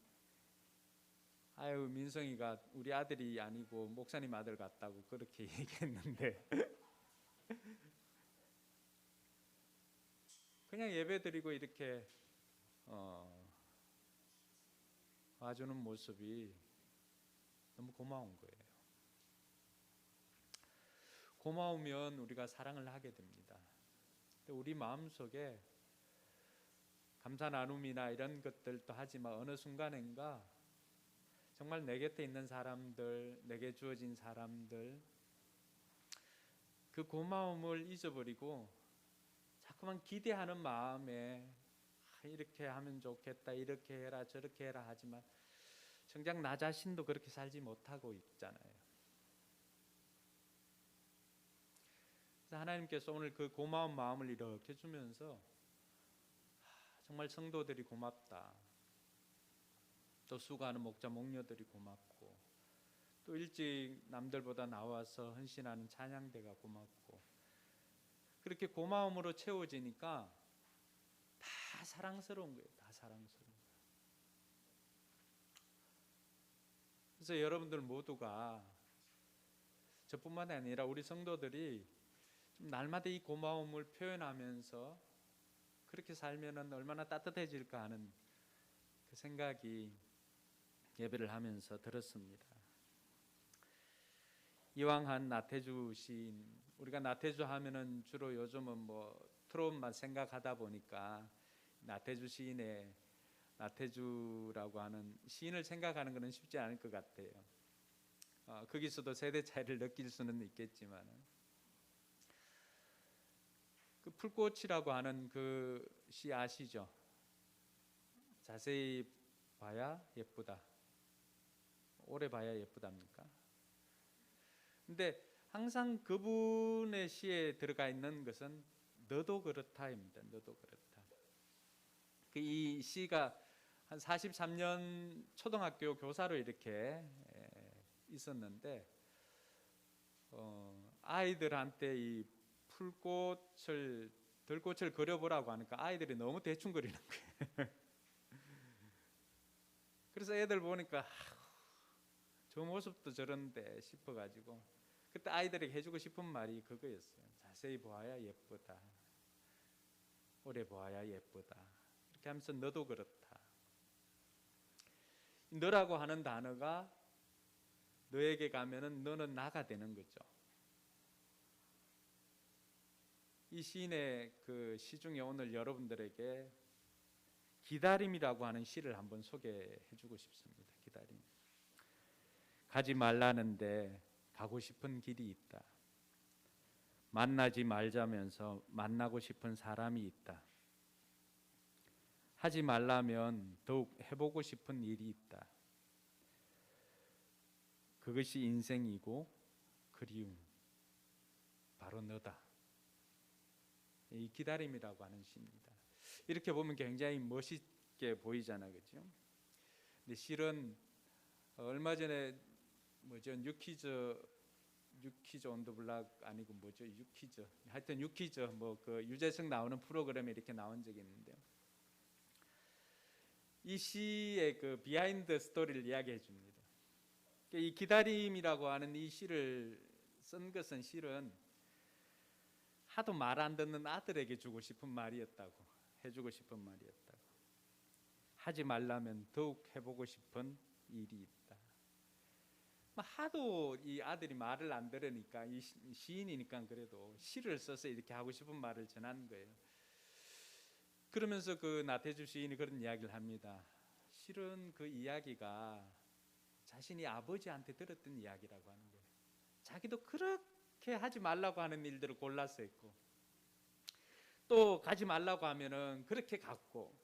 아유 민성이가 우리 아들이 아니고 목사님 아들 같다고 그렇게 얘기했는데 그냥 예배드리고 이렇게 와주는 모습이 너무 고마운 거예요. 고마우면 우리가 사랑을 하게 됩니다. 우리 마음속에 감사 나눔이나 이런 것들도 하지만 어느 순간인가 정말 내 곁에 있는 사람들, 내게 주어진 사람들, 그 고마움을 잊어버리고 자꾸만 기대하는 마음에 이렇게 하면 좋겠다, 이렇게 해라, 저렇게 해라 하지만 정작 나 자신도 그렇게 살지 못하고 있잖아요. 그래서 하나님께서 오늘 그 고마운 마음을 이렇게 주면서 정말 성도들이 고맙다. 또 수고하는 목자 목녀들이 고맙고, 또 일찍 남들보다 나와서 헌신하는 찬양대가 고맙고, 그렇게 고마움으로 채워지니까 다 사랑스러운 거예요. 다 사랑스러운 거예요. 그래서 여러분들 모두가, 저뿐만 아니라 우리 성도들이 좀 날마다 이 고마움을 표현하면서 그렇게 살면 얼마나 따뜻해질까 하는 그 생각이 예배를 하면서 들었습니다. 이왕한 나태주 시인, 우리가 나태주 하면은 주로 요즘은 뭐 트롯만 생각하다 보니까 나태주 시인의 나태주라고 하는 시인을 생각하는 것은 쉽지 않을 것 같아요. 거기서도 세대 차이를 느낄 수는 있겠지만, 그 풀꽃이라고 하는 그 시 아시죠? 자세히 봐야 예쁘다, 오래 봐야 예쁘답니까? 근데 항상 그분의 시에 들어가 있는 것은 너도 그렇다입니다. 너도 그렇다. 이 시가 한 43년 초등학교 교사로 이렇게 있었는데, 아이들한테 이 들꽃을 그려보라고 하니까 아이들이 너무 대충 그리는 거예요. 그래서 애들 보니까 저 모습도 저런데 싶어가지고, 그때 아이들에게 해주고 싶은 말이 그거였어요. 자세히 보아야 예쁘다, 오래 보아야 예쁘다. 이렇게 하면서 너도 그렇다. 너라고 하는 단어가 너에게 가면은 너는 나가 되는 거죠. 이 시인의 그 시 중에 오늘 여러분들에게 기다림이라고 하는 시를 한번 소개해주고 싶습니다. 기다림. 가지 말라는데 가고 싶은 길이 있다. 만나지 말자면서 만나고 싶은 사람이 있다. 하지 말라면 더욱 해보고 싶은 일이 있다. 그것이 인생이고 그리움, 바로 너다. 이 기다림이라고 하는 시입니다. 이렇게 보면 굉장히 멋있게 보이잖아요, 그렇죠? 근데 실은 얼마 전에 뉴키즈 온 더 블락 아니고 유키즈, 하여튼 유키즈 뭐 그 유재석 나오는 프로그램에 이렇게 나온 적이 있는데요. 이 시의 그 비하인드 스토리를 이야기해 줍니다. 이 기다림이라고 하는 이 시를 쓴 것은 실은 하도 말 안 듣는 아들에게 주고 싶은 말이었다고, 해주고 싶은 말이었다고. 하지 말라면 더욱 해보고 싶은 일이 있다. 하도 이 아들이 말을 안 들으니까, 이 시인이니까 그래도 시를 써서 이렇게 하고 싶은 말을 전한 거예요. 그러면서 그 나태주 시인이 그런 이야기를 합니다. 실은 그 이야기가 자신이 아버지한테 들었던 이야기라고 하는 거예요. 자기도 그렇게 하지 말라고 하는 일들을 골라서 했고, 또 가지 말라고 하면은 그렇게 갔고,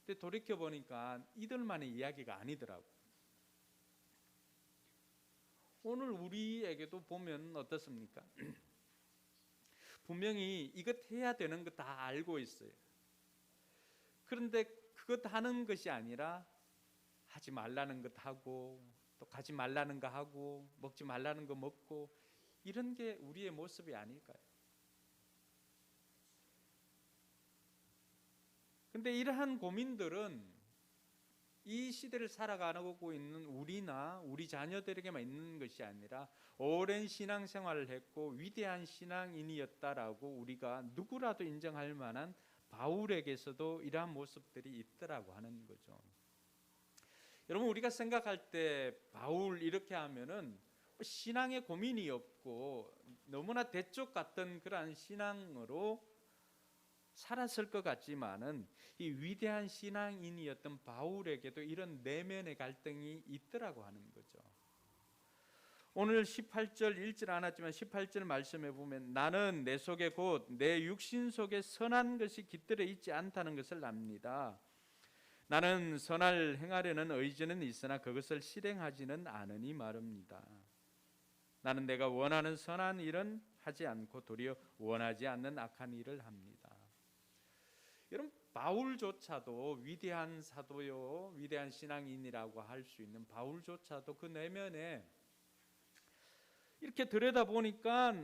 근데 돌이켜 보니까 이들만의 이야기가 아니더라고. 오늘 우리에게도 보면 어떻습니까? 분명히 이것 해야 되는 거 다 알고 있어요. 그런데 그것 하는 것이 아니라 하지 말라는 것 하고, 또 가지 말라는 거 하고, 먹지 말라는 거 먹고, 이런 게 우리의 모습이 아닐까요? 근데 이러한 고민들은 이 시대를 살아가고 있는 우리나 우리 자녀들에게만 있는 것이 아니라 오랜 신앙생활을 했고 위대한 신앙인이었다라고 우리가 누구라도 인정할 만한 바울에게서도 이러한 모습들이 있더라고 하는 거죠. 여러분, 우리가 생각할 때 바울 이렇게 하면은 신앙에 고민이 없고 너무나 대쪽 같은 그러한 신앙으로 살았을 것 같지만은 이 위대한 신앙인이었던 바울에게도 이런 내면의 갈등이 있더라고 하는 거죠. 오늘 18절 읽질 않았지만 18절 말씀에 보면 나는 내 속에 곧 내 육신 속에 선한 것이 깃들어 있지 않다는 것을 압니다. 나는 선할 행하려는 의지는 있으나 그것을 실행하지는 않으니 말입니다. 나는 내가 원하는 선한 일은 하지 않고 도리어 원하지 않는 악한 일을 합니다. 여러분, 바울조차도 위대한 사도요, 위대한 신앙인이라고 할 수 있는 바울조차도 그 내면에 이렇게 들여다보니까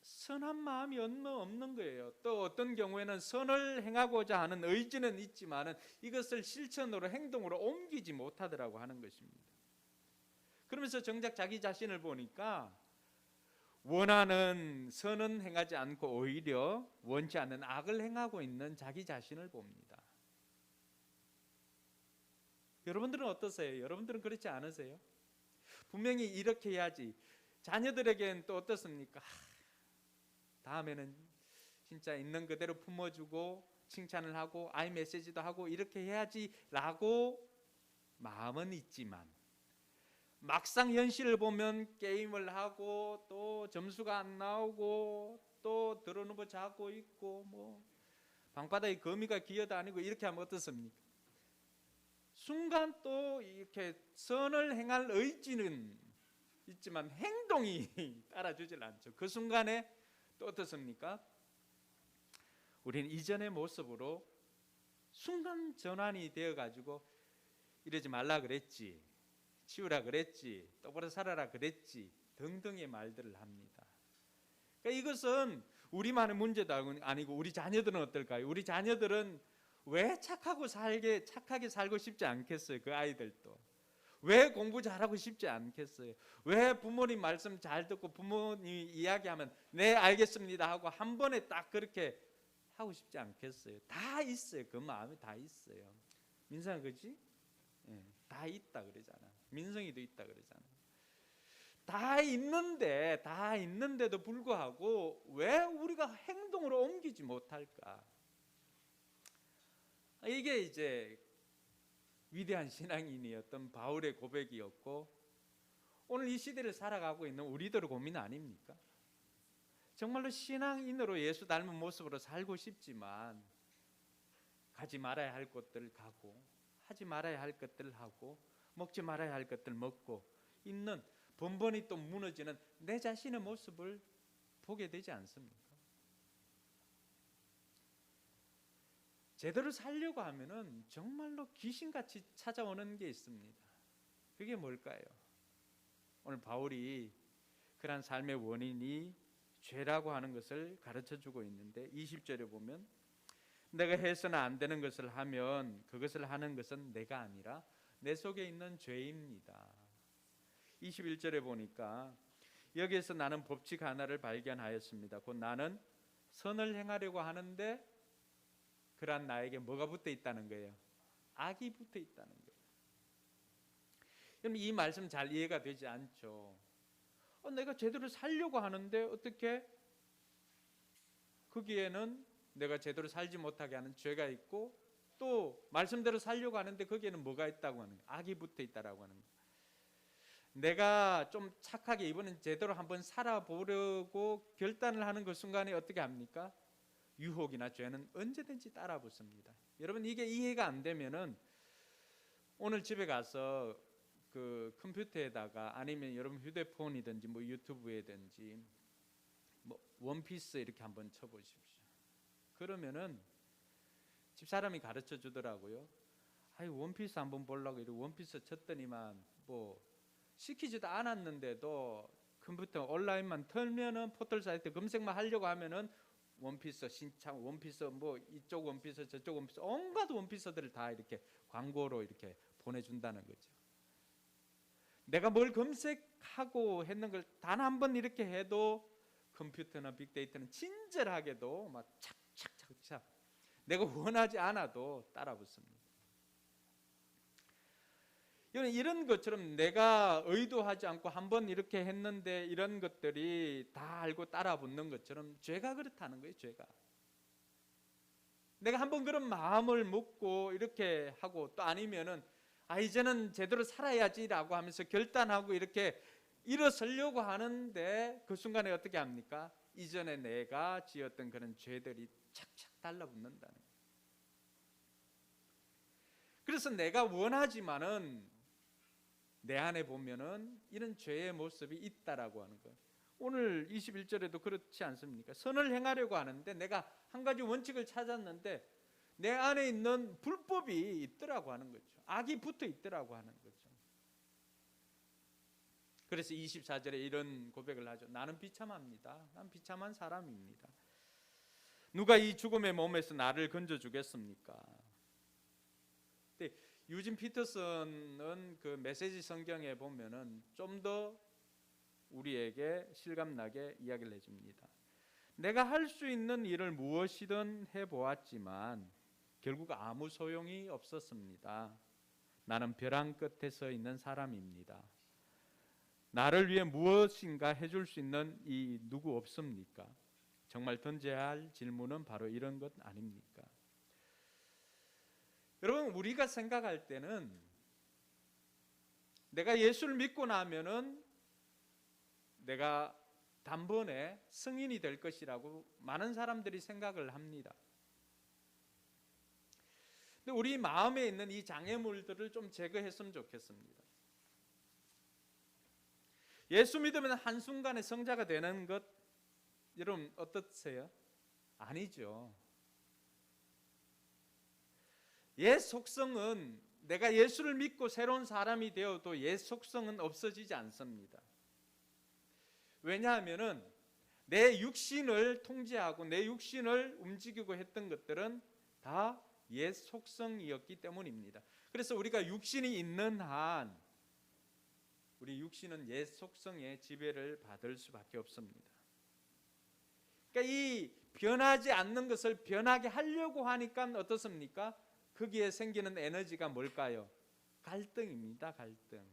선한 마음이 없는 거예요. 또 어떤 경우에는 선을 행하고자 하는 의지는 있지만 이것을 실천으로 행동으로 옮기지 못하더라고 하는 것입니다. 그러면서 정작 자기 자신을 보니까 원하는 선은 행하지 않고 오히려 원치 않는 악을 행하고 있는 자기 자신을 봅니다. 여러분들은 어떠세요? 여러분들은 그렇지 않으세요? 분명히 이렇게 해야지. 자녀들에게는 또 어떻습니까? 다음에는 진짜 있는 그대로 품어주고 칭찬을 하고 아이 메시지도 하고 이렇게 해야지라고 마음은 있지만 막상 현실을 보면 게임을 하고 또 점수가 안 나오고 또 들어누워 자고 있고 뭐 방바닥에 거미가 기어다니고 이렇게 하면 어떻습니까? 순간 또 이렇게 선을 행할 의지는 있지만 행동이 따라주질 않죠. 그 순간에 또 어떻습니까? 우리는 이전의 모습으로 순간 전환이 되어가지고 이러지 말라 그랬지, 치우라 그랬지, 똑바로 살아라 그랬지 등등의 말들을 합니다. 그러니까 이것은 우리만의 문제도 아니고 우리 자녀들은 어떨까요? 우리 자녀들은 왜 착하게 살고 싶지 않겠어요? 그 아이들도 왜 공부 잘하고 싶지 않겠어요? 왜 부모님 말씀 잘 듣고 부모님이 이야기하면 네 알겠습니다 하고 한 번에 딱 그렇게 하고 싶지 않겠어요? 다 있어요. 그 마음이 다 있어요. 민상아 그렇지? 예, 다 있다 그러잖아. 민성이도 있다 그러잖아. 다 있는데도 불구하고 왜 우리가 행동으로 옮기지 못할까? 이게 이제 위대한 신앙인이었던 바울의 고백이었고 오늘 이 시대를 살아가고 있는 우리들의 고민 아닙니까? 정말로 신앙인으로 예수 닮은 모습으로 살고 싶지만 가지 말아야 할 곳들 가고 하지 말아야 할 것들 하고 먹지 말아야 할 것들 먹고 있는 번번이 또 무너지는 내 자신의 모습을 보게 되지 않습니까? 제대로 살려고 하면은 정말로 귀신같이 찾아오는 게 있습니다. 그게 뭘까요? 오늘 바울이 그런 삶의 원인이 죄라고 하는 것을 가르쳐주고 있는데 20절에 보면 내가 해서는 안 되는 것을 하면 그것을 하는 것은 내가 아니라 내 속에 있는 죄입니다. 21절에 보니까 여기에서 나는 법칙 하나를 발견하였습니다. 곧 나는 선을 행하려고 하는데 그러한 나에게 뭐가 붙어 있다는 거예요? 악이 붙어 있다는 거예요. 그럼 이 말씀 잘 이해가 되지 않죠. 내가 제대로 살려고 하는데 어떻게 거기에는 내가 제대로 살지 못하게 하는 죄가 있고 또 말씀대로 살려고 하는데 거기에는 뭐가 있다고 하는 거예요? 악이 붙어 있다라고 하는 거예요. 내가 좀 착하게 이번엔 제대로 한번 살아보려고 결단을 하는 그 순간에 어떻게 합니까? 유혹이나 죄는 언제든지 따라 붙습니다. 여러분 이게 이해가 안 되면은 오늘 집에 가서 그 컴퓨터에다가 아니면 여러분 휴대폰이든지 뭐 유튜브에든지 뭐 원피스 이렇게 한번 쳐보십시오. 그러면은 집사람이 가르쳐 주더라고요. 원피스 한번 보려고 이렇게 원피스 쳤더니만 뭐 시키지도 않았는데도 컴퓨터 온라인만 털면은 포털 사이트 검색만 하려고 하면은 원피스 신청 원피스 뭐 이쪽 원피스 저쪽 원피스 온갖 원피스들을 다 이렇게 광고로 이렇게 보내준다는 거죠. 내가 뭘 검색하고 했는 걸 단 한 번 이렇게 해도 컴퓨터나 빅데이터는 친절하게도 막 착착착착 내가 원하지 않아도 따라 붙습니다. 이런 것처럼 내가 의도하지 않고 한번 이렇게 했는데 이런 것들이 다 알고 따라 붙는 것처럼 죄가 그렇다는 거예요. 죄가 내가 한번 그런 마음을 먹고 이렇게 하고 또 아니면은 이제는 제대로 살아야지라고 하면서 결단하고 이렇게 일어서려고 하는데 그 순간에 어떻게 합니까? 이전에 내가 지었던 그런 죄들이 착착 달라붙는다는 거예요. 그래서 내가 원하지만은 내 안에 보면은 이런 죄의 모습이 있다라고 하는 거예요. 오늘 21절에도 그렇지 않습니까? 선을 행하려고 하는데 내가 한 가지 원칙을 찾았는데 내 안에 있는 불법이 있더라고 하는 거죠. 악이 붙어 있더라고 하는 거죠. 그래서 24절에 이런 고백을 하죠. 나는 비참합니다. 난 비참한 사람입니다. 누가 이 죽음의 몸에서 나를 건져주겠습니까? 근데 유진 피터슨은 그 메시지 성경에 보면은 좀 더 우리에게 실감나게 이야기를 해줍니다. 내가 할 수 있는 일을 무엇이든 해보았지만 결국 아무 소용이 없었습니다. 나는 벼랑 끝에 서 있는 사람입니다. 나를 위해 무엇인가 해줄 수 있는 이 누구 없습니까? 정말 던져야 할 질문은 바로 이런 것 아닙니까? 여러분, 우리가 생각할 때는 내가 예수를 믿고 나면은 내가 단번에 성인이 될 것이라고 많은 사람들이 생각을 합니다. 근데 우리 마음에 있는 이 장애물들을 좀 제거했으면 좋겠습니다. 예수 믿으면 한순간에 성자가 되는 것 여러분 어떠세요? 아니죠. 옛 속성은 내가 예수를 믿고 새로운 사람이 되어도 옛 속성은 없어지지 않습니다. 왜냐하면은 내 육신을 통제하고 내 육신을 움직이고 했던 것들은 다 옛 속성이었기 때문입니다. 그래서 우리가 육신이 있는 한 우리 육신은 옛 속성의 지배를 받을 수밖에 없습니다. 그러니까 이 변하지 않는 것을 변하게 하려고 하니까 어떻습니까? 거기에 생기는 에너지가 뭘까요? 갈등입니다. 갈등.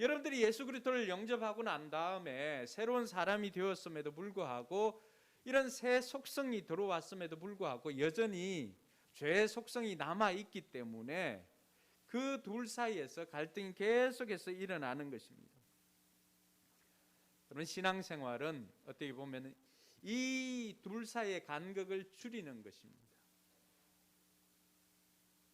여러분들이 예수 그리스도를 영접하고 난 다음에 새로운 사람이 되었음에도 불구하고 이런 새 속성이 들어왔음에도 불구하고 여전히 죄의 속성이 남아있기 때문에 그 둘 사이에서 갈등이 계속해서 일어나는 것입니다. 그런 신앙생활은 어떻게 보면 이 둘 사이의 간극을 줄이는 것입니다.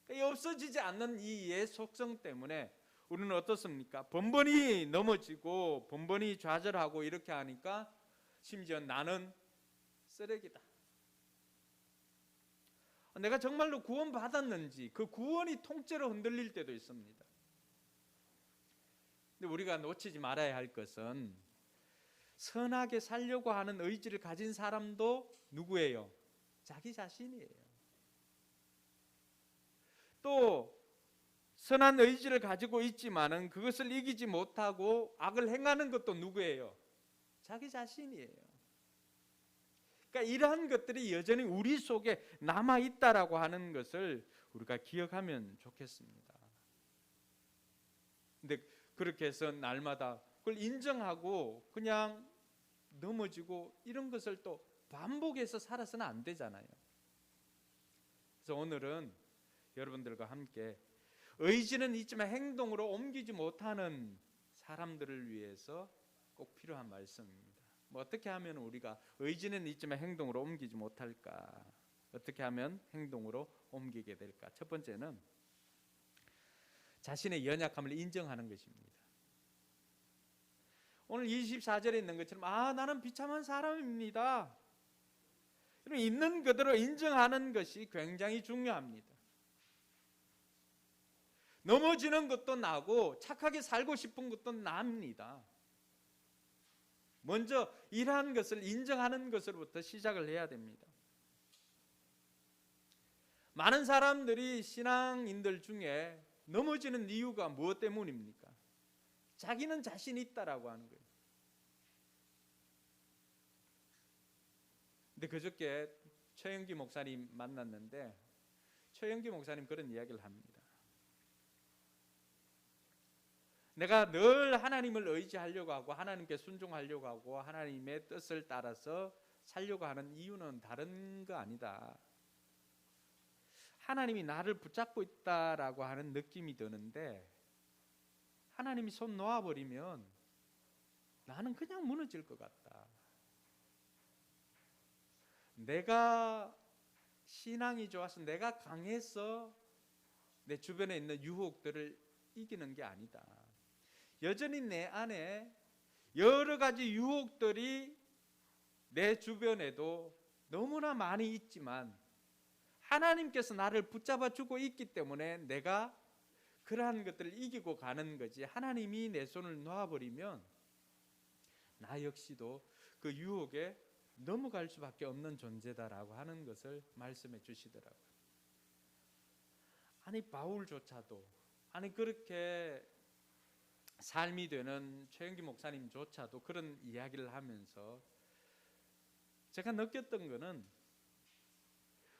없어지지 않는 이 옛 속성 때문에 우리는 어떻습니까? 번번이 넘어지고 번번이 좌절하고 이렇게 하니까 심지어 나는 쓰레기다. 내가 정말로 구원받았는지 그 구원이 통째로 흔들릴 때도 있습니다. 근데 우리가 놓치지 말아야 할 것은 선하게 살려고 하는 의지를 가진 사람도 누구예요? 자기 자신이에요. 또 선한 의지를 가지고 있지만은 그것을 이기지 못하고 악을 행하는 것도 누구예요? 자기 자신이에요. 그러니까 이러한 것들이 여전히 우리 속에 남아 있다라고 하는 것을 우리가 기억하면 좋겠습니다. 근데 그렇게 해서 날마다 그걸 인정하고 그냥 넘어지고 이런 것을 또 반복해서 살아서는 안 되잖아요. 그래서 오늘은 여러분들과 함께 의지는 있지만 행동으로 옮기지 못하는 사람들을 위해서 꼭 필요한 말씀입니다. 뭐 어떻게 하면 우리가 의지는 있지만 행동으로 옮기지 못할까? 어떻게 하면 행동으로 옮기게 될까? 첫 번째는 자신의 연약함을 인정하는 것입니다. 오늘 24절에 있는 것처럼 나는 비참한 사람입니다. 있는 그대로 인정하는 것이 굉장히 중요합니다. 넘어지는 것도 나고 착하게 살고 싶은 것도 납니다. 먼저 이러한 것을 인정하는 것으로부터 시작을 해야 됩니다. 많은 사람들이 신앙인들 중에 넘어지는 이유가 무엇 때문입니까? 자기는 자신이 있다라고 하는 거예요. 근데 그저께 최영기 목사님 만났는데 최영기 목사님 그런 이야기를 합니다. 내가 늘 하나님을 의지하려고 하고 하나님께 순종하려고 하고 하나님의 뜻을 따라서 살려고 하는 이유는 다른 거 아니다. 하나님이 나를 붙잡고 있다라고 하는 느낌이 드는데 하나님이 손 놓아버리면 나는 그냥 무너질 것 같다. 내가 신앙이 좋아서 내가 강해서 내 주변에 있는 유혹들을 이기는 게 아니다. 여전히 내 안에 여러 가지 유혹들이 내 주변에도 너무나 많이 있지만 하나님께서 나를 붙잡아 주고 있기 때문에 내가 그러한 것들을 이기고 가는 거지, 하나님이 내 손을 놓아버리면 나 역시도 그 유혹에 넘어갈 수밖에 없는 존재다라고 하는 것을 말씀해 주시더라고요. 아니 바울조차도, 아니 그렇게 삶이 되는 최영기 목사님조차도 그런 이야기를 하면서 제가 느꼈던 거는,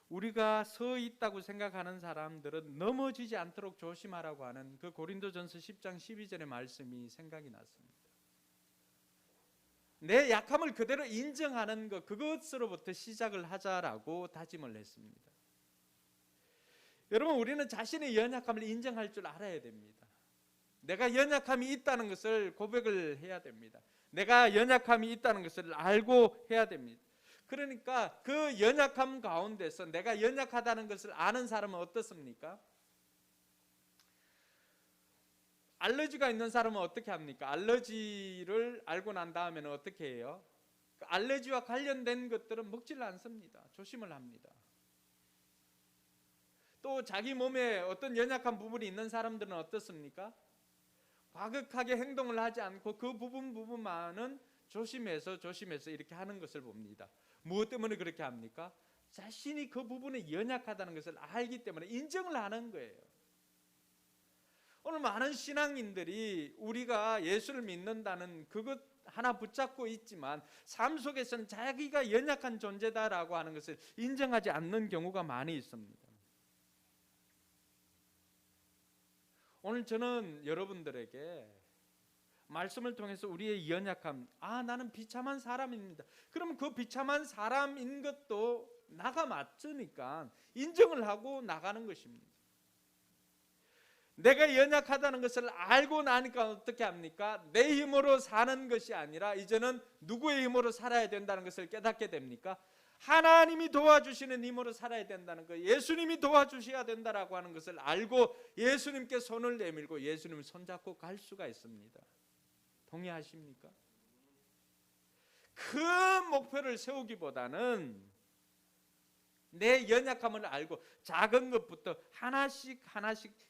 우리가 서 있다고 생각하는 사람들은 넘어지지 않도록 조심하라고 하는 그 고린도전서 10장 12절의 말씀이 생각이 났습니다. 내 약함을 그대로 인정하는 것, 그것으로부터 시작을 하자라고 다짐을 했습니다. 여러분, 우리는 자신의 연약함을 인정할 줄 알아야 됩니다. 내가 연약함이 있다는 것을 고백을 해야 됩니다. 내가 연약함이 있다는 것을 알고 해야 됩니다. 그러니까 그 연약함 가운데서 내가 연약하다는 것을 아는 사람은 어떻습니까? 알러지가 있는 사람은 어떻게 합니까? 알러지를 알고 난 다음에는 어떻게 해요? 알러지와 관련된 것들은 먹지를 않습니다. 조심을 합니다. 또 자기 몸에 어떤 연약한 부분이 있는 사람들은 어떻습니까? 과격하게 행동을 하지 않고 그 부분만은 조심해서 이렇게 하는 것을 봅니다. 무엇 때문에 그렇게 합니까? 자신이 그 부분에 연약하다는 것을 알기 때문에 인정을 하는 거예요. 오늘 많은 신앙인들이 우리가 예수를 믿는다는 그것 하나 붙잡고 있지만 삶 속에서는 자기가 연약한 존재다라고 하는 것을 인정하지 않는 경우가 많이 있습니다. 오늘 저는 여러분들에게 말씀을 통해서 우리의 연약함, 나는 비참한 사람입니다. 그럼 그 비참한 사람인 것도 나가 맞으니까 인정을 하고 나가는 것입니다. 내가 연약하다는 것을 알고 나니까 어떻게 합니까? 내 힘으로 사는 것이 아니라 이제는 누구의 힘으로 살아야 된다는 것을 깨닫게 됩니까? 하나님이 도와주시는 힘으로 살아야 된다는 것, 예수님이 도와주셔야 된다라고 하는 것을 알고 예수님께 손을 내밀고 예수님을 손잡고 갈 수가 있습니다. 동의하십니까? 큰 목표를 세우기보다는 내 연약함을 알고 작은 것부터 하나씩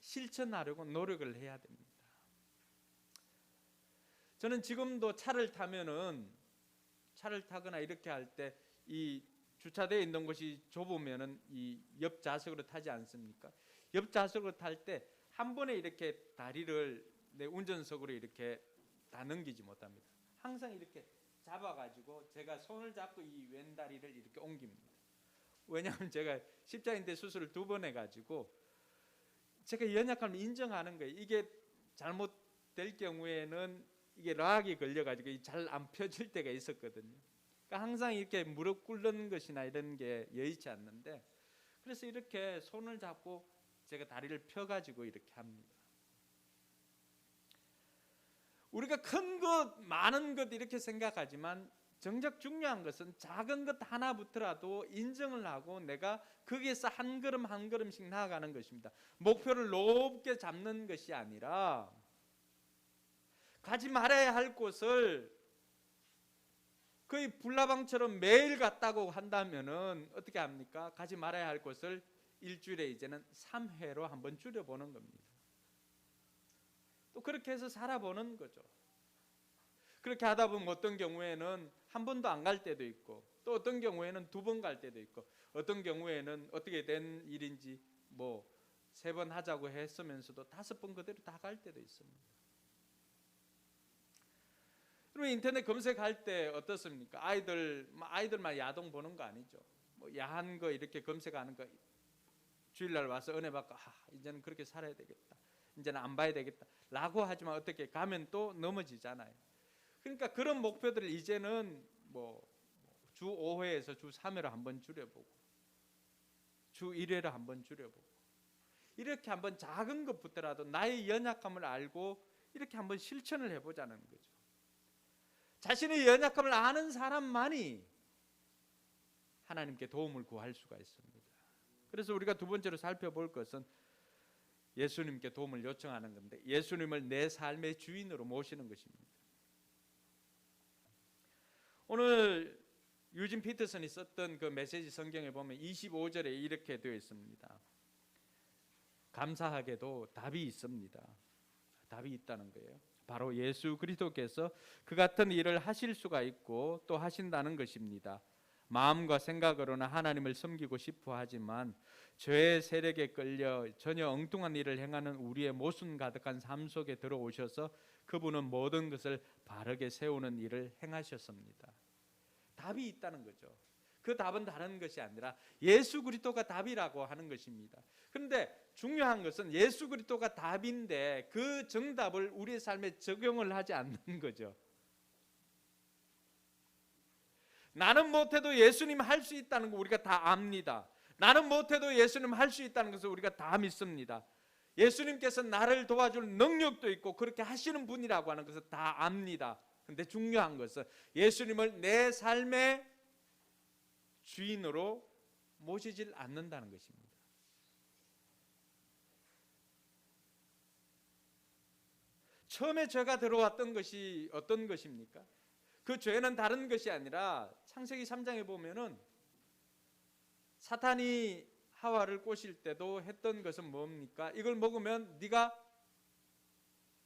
실천하려고 노력을 해야 됩니다. 저는 지금도 차를 타거나 이렇게 할 때 이 주차되어 있는 곳이 좁으면은 이 옆 좌석으로 타지 않습니까? 옆 좌석으로 탈 때 한 번에 이렇게 다리를 내 운전석으로 이렇게 다 넘기지 못합니다. 항상 이렇게 잡아가지고 제가 손을 잡고 이 왼다리를 이렇게 옮깁니다. 왜냐하면 제가 십자인대 수술을 2번 해가지고 제가 연약함을 인정하는 거예요. 이게 잘못될 경우에는 이게 락이 걸려가지고 잘 안 펴질 때가 있었거든요. 그러니까 항상 이렇게 무릎 꿇는 것이나 이런 게 여의치 않는데, 그래서 이렇게 손을 잡고 제가 다리를 펴가지고 이렇게 합니다. 우리가 큰 것, 많은 것 이렇게 생각하지만 정작 중요한 것은 작은 것 하나부터라도 인정을 하고 내가 거기에서 한 걸음 한 걸음씩 나아가는 것입니다. 목표를 높게 잡는 것이 아니라 가지 말아야 할 곳을 거의 불나방처럼 매일 갔다고 한다면은 어떻게 합니까? 가지 말아야 할 곳을 일주일에 이제는 3회로 한번 줄여보는 겁니다. 또 그렇게 해서 살아보는 거죠. 그렇게 하다 보면 어떤 경우에는 한 번도 안 갈 때도 있고, 또 어떤 경우에는 2번 갈 때도 있고, 어떤 경우에는 어떻게 된 일인지 3번 하자고 했으면서도 5번 그대로 다 갈 때도 있습니다. 그리고 인터넷 검색할 때 어떻습니까? 아이들만 야동 보는 거 아니죠. 야한 거 이렇게 검색하는 거, 주일날 와서 은혜 받고 이제는 그렇게 살아야 되겠다, 이제는 안 봐야 되겠다 라고 하지만 어떻게 가면 또 넘어지잖아요. 그러니까 그런 목표들을 이제는 주 5회에서 주 3회로 한번 줄여보고, 주 1회로 한번 줄여보고, 이렇게 한번 작은 것부터라도 나의 연약함을 알고 이렇게 한번 실천을 해보자는 거죠. 자신의 연약함을 아는 사람만이 하나님께 도움을 구할 수가 있습니다. 그래서 우리가 2번째로 살펴볼 것은 예수님께 도움을 요청하는 건데, 예수님을 내 삶의 주인으로 모시는 것입니다. 오늘 유진 피터슨이 썼던 그 메시지 성경에 보면 25절에 이렇게 되어 있습니다. 감사하게도 답이 있습니다. 답이 있다는 거예요. 바로 예수 그리스도께서 그 같은 일을 하실 수가 있고 또 하신다는 것입니다. 마음과 생각으로는 하나님을 섬기고 싶어 하지만 죄의 세력에 끌려 전혀 엉뚱한 일을 행하는 우리의 모순 가득한 삶 속에 들어오셔서 그분은 모든 것을 바르게 세우는 일을 행하셨습니다. 답이 있다는 거죠. 그 답은 다른 것이 아니라 예수 그리스도가 답이라고 하는 것입니다. 그런데 중요한 것은 예수 그리스도가 답인데 그 정답을 우리의 삶에 적용을 하지 않는 거죠. 나는 못해도 예수님 할 수 있다는 거 우리가 다 압니다. 나는 못해도 예수님 할 수 있다는 것을 우리가 다 믿습니다. 예수님께서 나를 도와줄 능력도 있고 그렇게 하시는 분이라고 하는 것을 다 압니다. 그런데 중요한 것은 예수님을 내 삶의 주인으로 모시질 않는다는 것입니다. 처음에 죄가 들어왔던 것이 어떤 것입니까? 그 죄는 다른 것이 아니라 창세기 3장에 보면은 사탄이 하와를 꼬실 때도 했던 것은 뭡니까? 이걸 먹으면 네가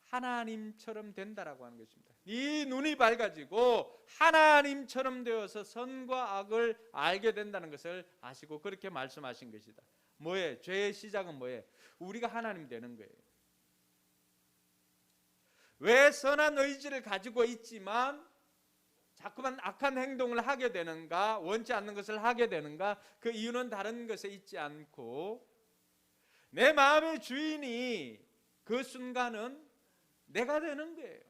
하나님처럼 된다라고 하는 것입니다. 네 눈이 밝아지고 하나님처럼 되어서 선과 악을 알게 된다는 것을 아시고 그렇게 말씀하신 것이다. 뭐예요? 죄의 시작은 뭐예요? 우리가 하나님 되는 거예요. 왜 선한 의지를 가지고 있지만 자꾸만 악한 행동을 하게 되는가, 원치 않는 것을 하게 되는가? 그 이유는 다른 것에 있지 않고 내 마음의 주인이 그 순간은 내가 되는 거예요.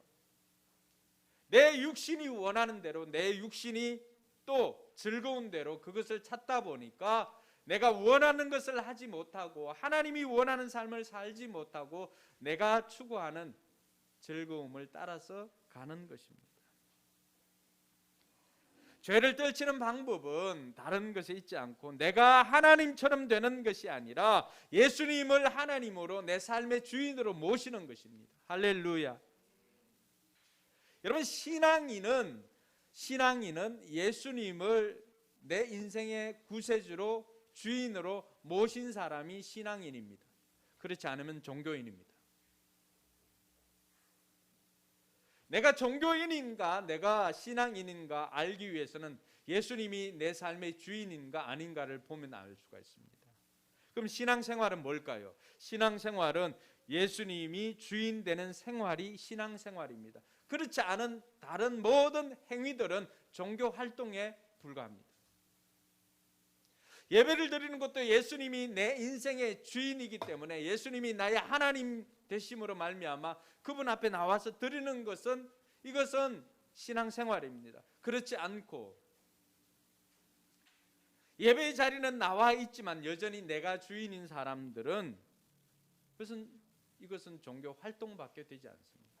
내 육신이 원하는 대로, 내 육신이 또 즐거운 대로 그것을 찾다 보니까 내가 원하는 것을 하지 못하고 하나님이 원하는 삶을 살지 못하고 내가 추구하는 즐거움을 따라서 가는 것입니다. 죄를 떨치는 방법은 다른 것에 있지 않고 내가 하나님처럼 되는 것이 아니라 예수님을 하나님으로 내 삶의 주인으로 모시는 것입니다. 할렐루야. 여러분, 신앙인은 예수님을 내 인생의 구세주로 주인으로 모신 사람이 신앙인입니다. 그렇지 않으면 종교인입니다. 내가 종교인인가 내가 신앙인인가 알기 위해서는 예수님이 내 삶의 주인인가 아닌가를 보면 알 수가 있습니다. 그럼 신앙생활은 뭘까요? 신앙생활은 예수님이 주인 되는 생활이 신앙생활입니다. 그렇지 않은 다른 모든 행위들은 종교 활동에 불과합니다. 예배를 드리는 것도 예수님이 내 인생의 주인이기 때문에 예수님이 나의 하나님 되심으로 말미암아 그분 앞에 나와서 드리는 것은 이것은 신앙생활입니다. 그렇지 않고 예배의 자리는 나와 있지만 여전히 내가 주인인 사람들은 이것은 종교 활동밖에 되지 않습니다.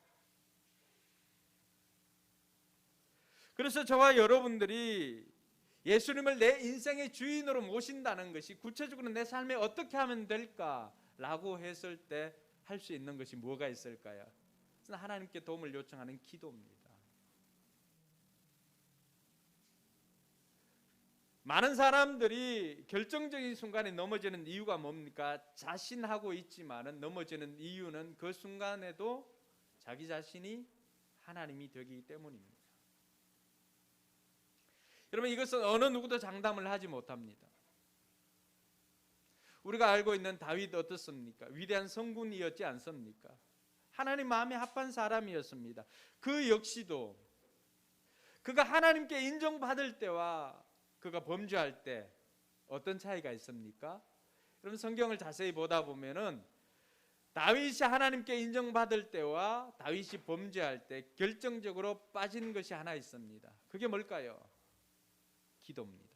그래서 저와 여러분들이 예수님을 내 인생의 주인으로 모신다는 것이 구체적으로 내 삶에 어떻게 하면 될까라고 했을 때 할 수 있는 것이 뭐가 있을까요? 하나님께 도움을 요청하는 기도입니다. 많은 사람들이 결정적인 순간에 넘어지는 이유가 뭡니까? 자신하고 있지만은 넘어지는 이유는 그 순간에도 자기 자신이 하나님이 되기 때문입니다. 여러분, 이것은 어느 누구도 장담을 하지 못합니다. 우리가 알고 있는 다윗 어떻습니까? 위대한 성군이었지 않습니까? 하나님 마음에 합한 사람이었습니다. 그 역시도 그가 하나님께 인정받을 때와 그가 범죄할 때 어떤 차이가 있습니까? 여러분, 성경을 자세히 보다 보면은 다윗이 하나님께 인정받을 때와 다윗이 범죄할 때 결정적으로 빠진 것이 하나 있습니다. 그게 뭘까요? 기도입니다.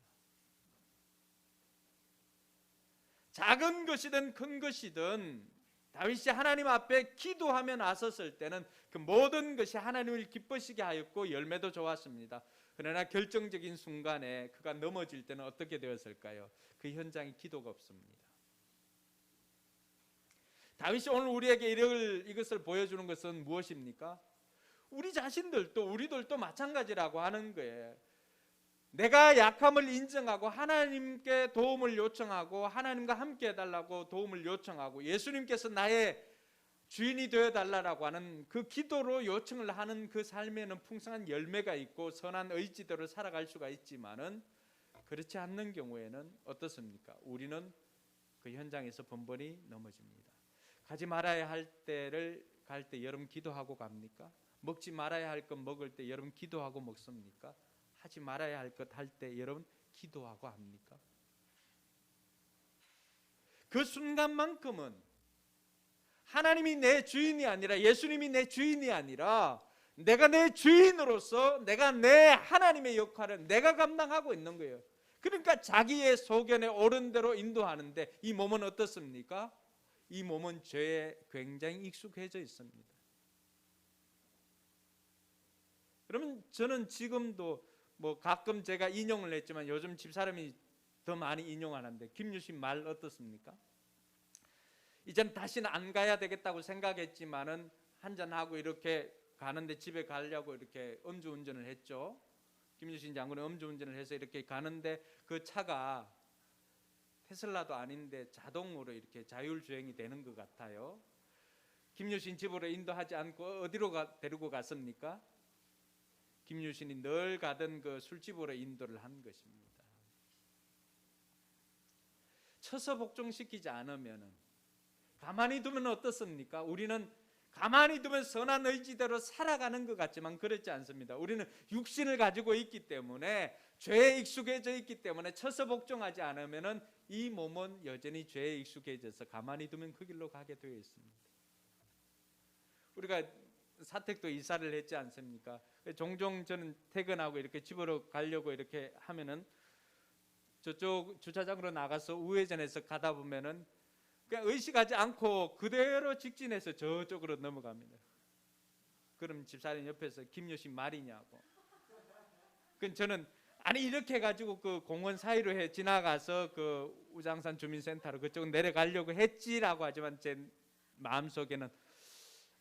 작은 것이든 큰 것이든 다윗이 하나님 앞에 기도하며 나섰을 때는 그 모든 것이 하나님을 기쁘시게 하였고 열매도 좋았습니다. 그러나 결정적인 순간에 그가 넘어질 때는 어떻게 되었을까요? 그 현장에 기도가 없습니다. 다윗이 오늘 우리에게 이것을 보여주는 것은 무엇입니까? 우리 자신들도 우리들도 마찬가지라고 하는 거예요. 내가 약함을 인정하고 하나님께 도움을 요청하고 하나님과 함께 해달라고 도움을 요청하고 예수님께서 나의 주인이 되어달라고 하는 그 기도로 요청을 하는 그 삶에는 풍성한 열매가 있고 선한 의지대로 살아갈 수가 있지만은 그렇지 않는 경우에는 어떻습니까? 우리는 그 현장에서 번번이 넘어집니다. 가지 말아야 할 때를 갈 때 여러분 기도하고 갑니까? 먹지 말아야 할 것 먹을 때 여러분 기도하고 먹습니까? 하지 말아야 할 것 할 때 여러분 기도하고 합니까? 그 순간만큼은 하나님이 내 주인이 아니라 예수님이 내 주인이 아니라 내가 내 주인으로서 내가 내 하나님의 역할을 내가 감당하고 있는 거예요. 그러니까 자기의 소견에 옳은 대로 인도하는데 이 몸은 어떻습니까? 이 몸은 죄에 굉장히 익숙해져 있습니다. 그러면 저는 지금도 뭐 가끔 제가 인용을 했지만 요즘 집사람이 더 많이 인용하는데 김유신 말 어떻습니까? 이젠 다시는 안 가야 되겠다고 생각했지만은 한잔하고 이렇게 가는데 집에 가려고 이렇게 음주운전을 했죠. 김유신 장군이 음주운전을 해서 이렇게 가는데 그 차가 테슬라도 아닌데 자동으로 이렇게 자율주행이 되는 것 같아요. 김유신 집으로 인도하지 않고 어디로 데리고 갔습니까? 김유신이 늘 가던 그 술집으로 인도를 한 것입니다. 쳐서 복종시키지 않으면은 가만히 두면 어떻습니까? 우리는 가만히 두면 선한 의지대로 살아가는 것 같지만 그렇지 않습니다. 우리는 육신을 가지고 있기 때문에 죄에 익숙해져 있기 때문에 쳐서 복종하지 않으면은 이 몸은 여전히 죄에 익숙해져서 가만히 두면 그 길로 가게 되어 있습니다. 우리가 사택도 이사를 했지 않습니까? 종종 저는 퇴근하고 이렇게 집으로 가려고 이렇게 하면은 저쪽 주차장으로 나가서 우회전해서 가다 보면은 그냥 의식하지 않고 그대로 직진해서 저쪽으로 넘어갑니다. 그럼 집사람 옆에서 김여신 말이냐고. 그럼 저는 아니 이렇게 해가지고 그 공원 사이로 해 지나가서 그 우장산 주민센터로 그쪽 내려가려고 했지라고 하지만 제 마음속에는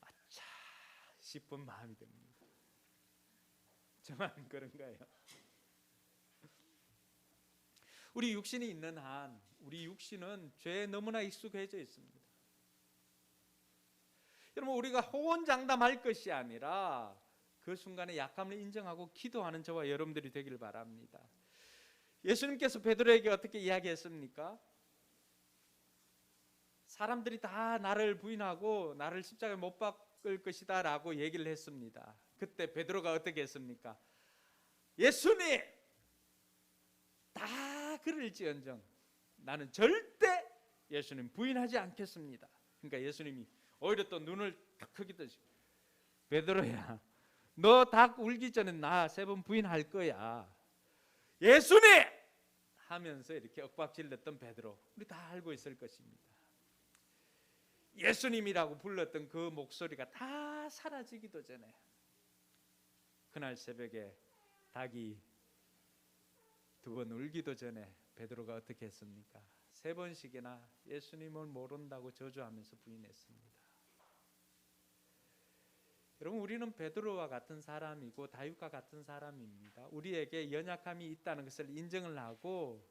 아차 싶은 마음이 듭니다. 저만 그런가요? 우리 육신이 있는 한 우리 육신은 죄에 너무나 익숙해져 있습니다. 여러분 우리가 호언장담할 것이 아니라 그 순간에 약함을 인정하고 기도하는 저와 여러분들이 되길 바랍니다. 예수님께서 베드로에게 어떻게 이야기했습니까? 사람들이 다 나를 부인하고 나를 십자가에 못 박을 것이다 라고 얘기를 했습니다. 그때 베드로가 어떻게 했습니까? 예수님 다 그럴지언정 나는 절대 예수님 부인하지 않겠습니다. 그러니까 예수님이 오히려 또 눈을 탁 크게 뜨시고 베드로야 너 닭 울기 전에 나 3번 부인할 거야. 예수님 하면서 이렇게 엇박질렀던 베드로 우리 다 알고 있을 것입니다. 예수님이라고 불렀던 그 목소리가 다 사라지기도 전에 그날 새벽에 닭이 2번 울기도 전에 베드로가 어떻게 했습니까? 3번씩이나 예수님을 모른다고 저주하면서 부인했습니다. 여러분 우리는 베드로와 같은 사람이고 다윗과 같은 사람입니다. 우리에게 연약함이 있다는 것을 인정을 하고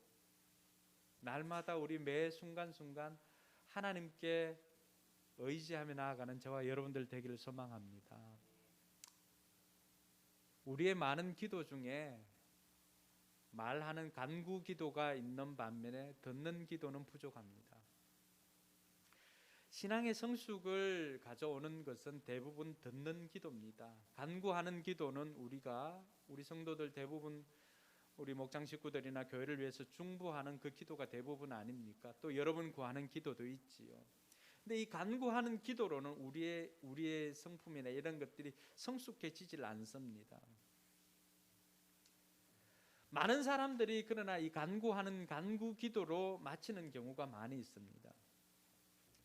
날마다 우리 매 순간순간 하나님께 의지하며 나아가는 저와 여러분들 되기를 소망합니다. 우리의 많은 기도 중에 말하는 간구 기도가 있는 반면에 듣는 기도는 부족합니다. 신앙의 성숙을 가져오는 것은 대부분 듣는 기도입니다. 간구하는 기도는 우리 성도들 대부분 우리 목장 식구들이나 교회를 위해서 중보하는 그 기도가 대부분 아닙니까? 또 여러분 구하는 기도도 있지요. 근데 이 간구하는 기도로는 우리의 성품이나 이런 것들이 성숙해지질 않습니다. 많은 사람들이 그러나 이 간구하는 간구 기도로 마치는 경우가 많이 있습니다.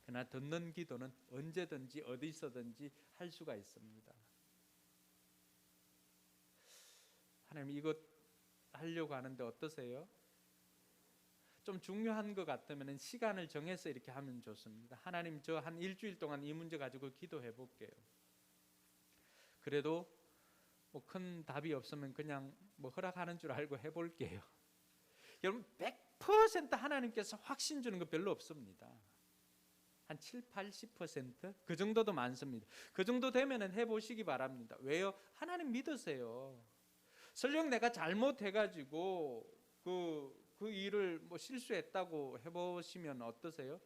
그러나 듣는 기도는 언제든지 어디서든지 할 수가 있습니다. 하나님 이것 하려고 하는데 어떠세요? 좀 중요한 것 같으면 시간을 정해서 이렇게 하면 좋습니다. 하나님 저 한 일주일 동안 이 문제 가지고 기도해 볼게요. 그래도 뭐 큰 답이 없으면 그냥 뭐 허락하는 줄 알고 해볼게요. 여러분 100% 하나님께서 확신 주는 거 별로 없습니다. 한 7, 80% 그 정도도 많습니다. 그 정도 되면은 해보시기 바랍니다. 왜요? 하나님 믿으세요. 설령 내가 잘못해가지고 그 일을 뭐 실수했다고 해보시면 어떠세요?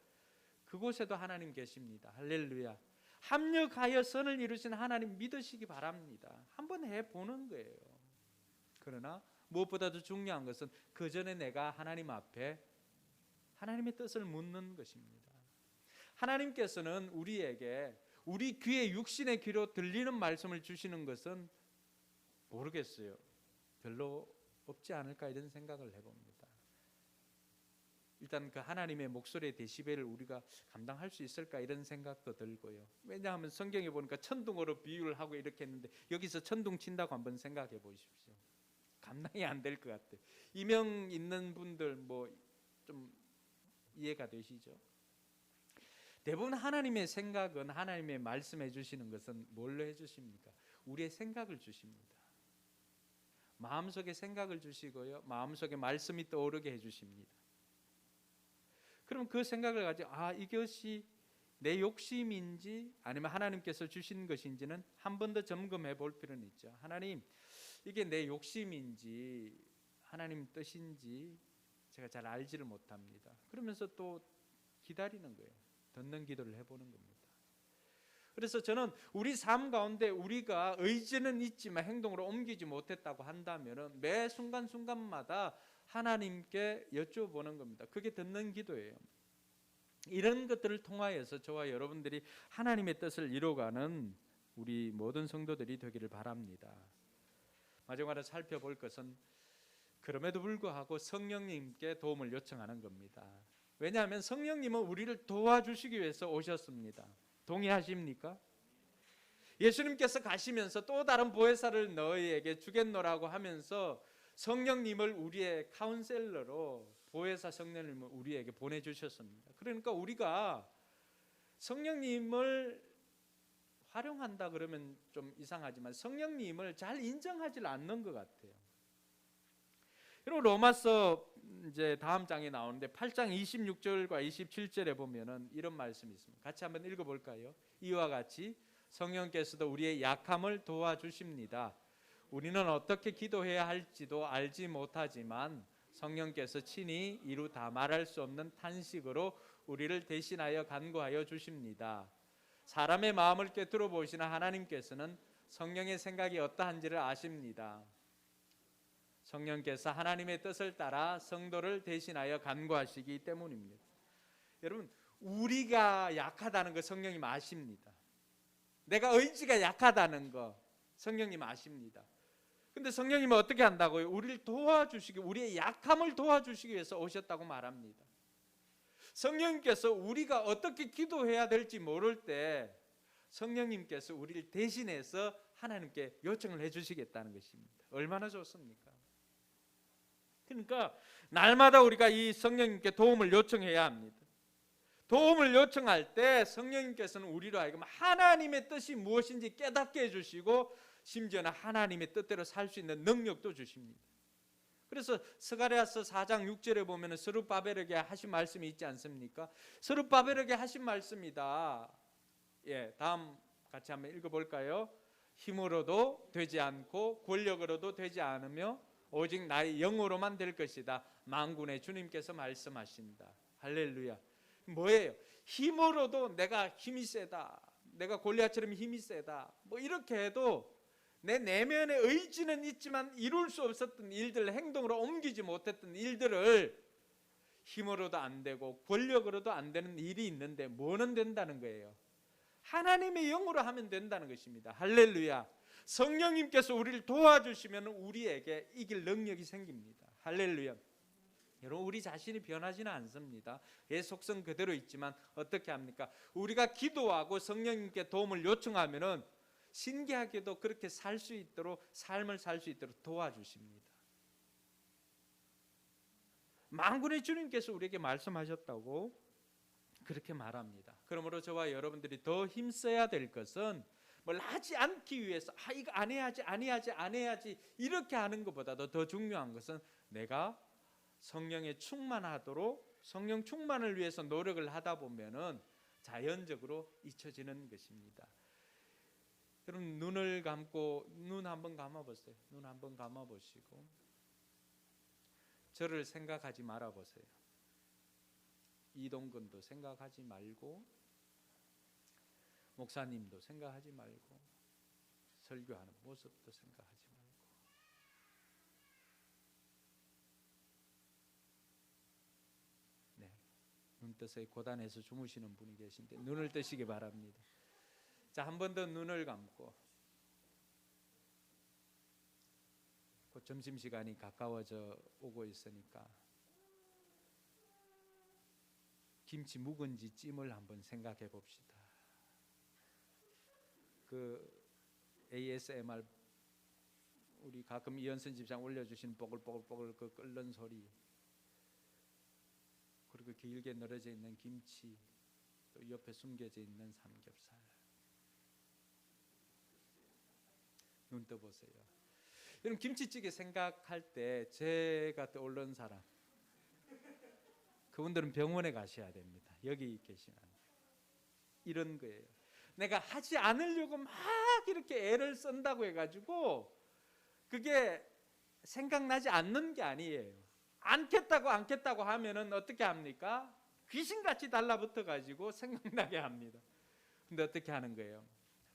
그곳에도 하나님 계십니다. 할렐루야. 합력하여 선을 이루신 하나님 믿으시기 바랍니다. 한번 해보는 거예요. 그러나 무엇보다도 중요한 것은 그 전에 내가 하나님 앞에 하나님의 뜻을 묻는 것입니다. 하나님께서는 우리에게 우리 귀에 육신의 귀로 들리는 말씀을 주시는 것은 모르겠어요. 별로 없지 않을까 이런 생각을 해봅니다. 일단 그 하나님의 목소리의 데시벨을 우리가 감당할 수 있을까 이런 생각도 들고요. 왜냐하면 성경에 보니까 천둥으로 비유를 하고 이렇게 했는데 여기서 천둥 친다고 한번 생각해 보십시오. 감당이 안 될 것 같아요. 이명 있는 분들 뭐 좀 이해가 되시죠? 대부분 하나님의 생각은 하나님의 말씀해 주시는 것은 뭘로 해 주십니까? 우리의 생각을 주십니다. 마음속에 생각을 주시고요. 마음속에 말씀이 떠오르게 해 주십니다. 그럼 그 생각을 가지고 이것이 내 욕심인지 아니면 하나님께서 주신 것인지는 한 번 더 점검해 볼 필요는 있죠. 하나님, 이게 내 욕심인지 하나님 뜻인지 제가 잘 알지를 못합니다. 그러면서 또 기다리는 거예요. 듣는 기도를 해보는 겁니다. 그래서 저는 우리 삶 가운데 우리가 의지는 있지만 행동으로 옮기지 못했다고 한다면 매 순간순간마다 하나님께 여쭤보는 겁니다. 그게 듣는 기도예요. 이런 것들을 통하여서 저와 여러분들이 하나님의 뜻을 이루어가는 우리 모든 성도들이 되기를 바랍니다. 마지막으로 살펴볼 것은 그럼에도 불구하고 성령님께 도움을 요청하는 겁니다. 왜냐하면 성령님은 우리를 도와주시기 위해서 오셨습니다. 동의하십니까? 예수님께서 가시면서 또 다른 보혜사를 너희에게 주겠노라고 하면서 성령님을 우리의 카운셀러로 보혜사 성령님을 우리에게 보내주셨습니다. 그러니까 우리가 성령님을 활용한다 그러면 좀 이상하지만 성령님을 잘 인정하지 않는 것 같아요. 여러분 로마서 이제 다음 장에 나오는데 8장 26절과 27절에 보면은 이런 말씀이 있습니다. 같이 한번 읽어볼까요? 이와 같이 성령께서도 우리의 약함을 도와주십니다. 우리는 어떻게 기도해야 할지도 알지 못하지만 성령께서 친히 이루 다 말할 수 없는 탄식으로 우리를 대신하여 간구하여 주십니다. 사람의 마음을 꿰뚫어 보시는 하나님께서는 성령의 생각이 어떠한지를 아십니다. 성령께서 하나님의 뜻을 따라 성도를 대신하여 간구하시기 때문입니다. 여러분, 우리가 약하다는 거 성령님 아십니다. 내가 의지가 약하다는 거 성령님 아십니다. 근데 성령님은 어떻게 한다고요? 우리를 도와주시기, 우리의 약함을 도와주시기 위해서 오셨다고 말합니다. 성령님께서 우리가 어떻게 기도해야 될지 모를 때 성령님께서 우리를 대신해서 하나님께 요청을 해주시겠다는 것입니다. 얼마나 좋습니까? 그러니까 날마다 우리가 이 성령님께 도움을 요청해야 합니다. 도움을 요청할 때 성령님께서는 우리로 하여금 하나님의 뜻이 무엇인지 깨닫게 해주시고 심지어는 하나님의 뜻대로 살 수 있는 능력도 주십니다. 그래서 스가랴서 4장 6절에 보면 스룹바벨에게 하신 말씀이 있지 않습니까? 스룹바벨에게 하신 말씀이다. 다음 같이 한번 읽어볼까요? 힘으로도 되지 않고 권력으로도 되지 않으며 오직 나의 영으로만 될 것이다. 만군의 주님께서 말씀하신다. 할렐루야. 뭐예요? 힘으로도 내가 힘이 세다, 내가 골리앗처럼 힘이 세다, 뭐 이렇게 해도 내 내면의 의지는 있지만 이룰 수 없었던 일들, 행동으로 옮기지 못했던 일들을 힘으로도 안 되고 권력으로도 안 되는 일이 있는데 뭐는 된다는 거예요? 하나님의 영으로 하면 된다는 것입니다. 할렐루야. 성령님께서 우리를 도와주시면 우리에게 이길 능력이 생깁니다. 할렐루야. 여러분, 우리 자신이 변하지는 않습니다. 의 속성 그대로 있지만 어떻게 합니까? 우리가 기도하고 성령님께 도움을 요청하면은 신기하게도 그렇게 살 수 있도록, 삶을 살 수 있도록 도와주십니다. 만군의 주님께서 우리에게 말씀하셨다고 그렇게 말합니다. 그러므로 저와 여러분들이 더 힘써야 될 것은 뭘 하지 않기 위해서 이거 안 해야지 이렇게 하는 것보다도 더 중요한 것은 내가 성령에 충만하도록 성령 충만을 위해서 노력을 하다 보면은 자연적으로 잊혀지는 것입니다. 여러분 눈을 감고 눈 한번 감아 보세요. 눈 한번 감아 보시고 저를 생각하지 말아 보세요. 이동근도 생각하지 말고 목사님도 생각하지 말고 설교하는 모습도 생각하지 말고 네, 눈 뜨세요. 고단해서 주무시는 분이 계신데 눈을 뜨시기 바랍니다. 자, 한 번 더 눈을 감고 곧 점심시간이 가까워져 오고 있으니까 김치 묵은지 찜을 한번 생각해 봅시다. 그 ASMR 우리 가끔 이현선 집사님 올려주신 뽀글뽀글 그 끓는 소리, 그리고 길게 늘어져 있는 김치, 또 옆에 숨겨져 있는 삼겹살. 눈 떠보세요. 여러분 김치찌개 생각할 때 제가 떠오르는 사람, 그분들은 병원에 가셔야 됩니다. 여기 계시는 이런 거예요. 내가 하지 않으려고 막 이렇게 애를 쓴다고 해가지고 그게 생각나지 않는 게 아니에요. 않겠다고 하면은 어떻게 합니까? 귀신같이 달라붙어 가지고 생각나게 합니다. 근데 어떻게 하는 거예요?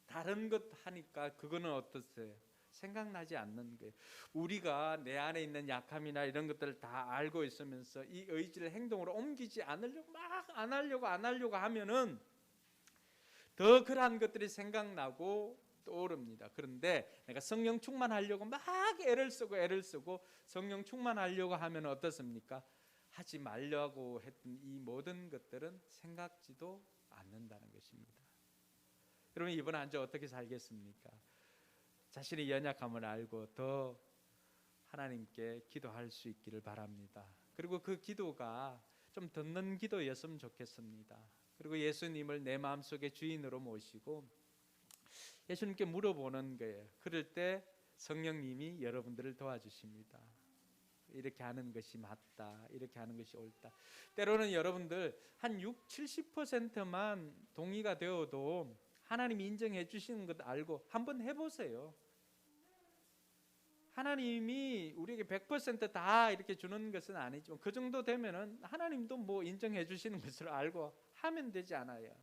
다른 것 하니까 그거는 어떠세요? 생각나지 않는 거예요. 우리가 내 안에 있는 약함이나 이런 것들을 다 알고 있으면서 이 의지를 행동으로 옮기지 않으려고 막 안 하려고 하면은 더 그러한 것들이 생각나고 떠오릅니다. 그런데 내가 성령 충만하려고 막 애를 쓰고 성령 충만하려고 하면 어떻습니까? 하지 말려고 했던 이 모든 것들은 생각지도 않는다는 것입니다. 여러분 이번 한 주 어떻게 살겠습니까? 자신의 연약함을 알고 더 하나님께 기도할 수 있기를 바랍니다. 그리고 그 기도가 좀 듣는 기도였으면 좋겠습니다. 그리고 예수님을 내 마음속에 주인으로 모시고 예수님께 물어보는 거예요. 그럴 때 성령님이 여러분들을 도와주십니다. 이렇게 하는 것이 맞다, 이렇게 하는 것이 옳다. 때로는 여러분들 한 70%만 동의가 되어도 하나님이 인정해 주시는 것 알고 한번 해보세요. 하나님이 우리에게 100%다 이렇게 주는 것은 아니지만 그 정도 되면은 하나님도 뭐 인정해 주시는 것을 알고 하면 되지 않아요.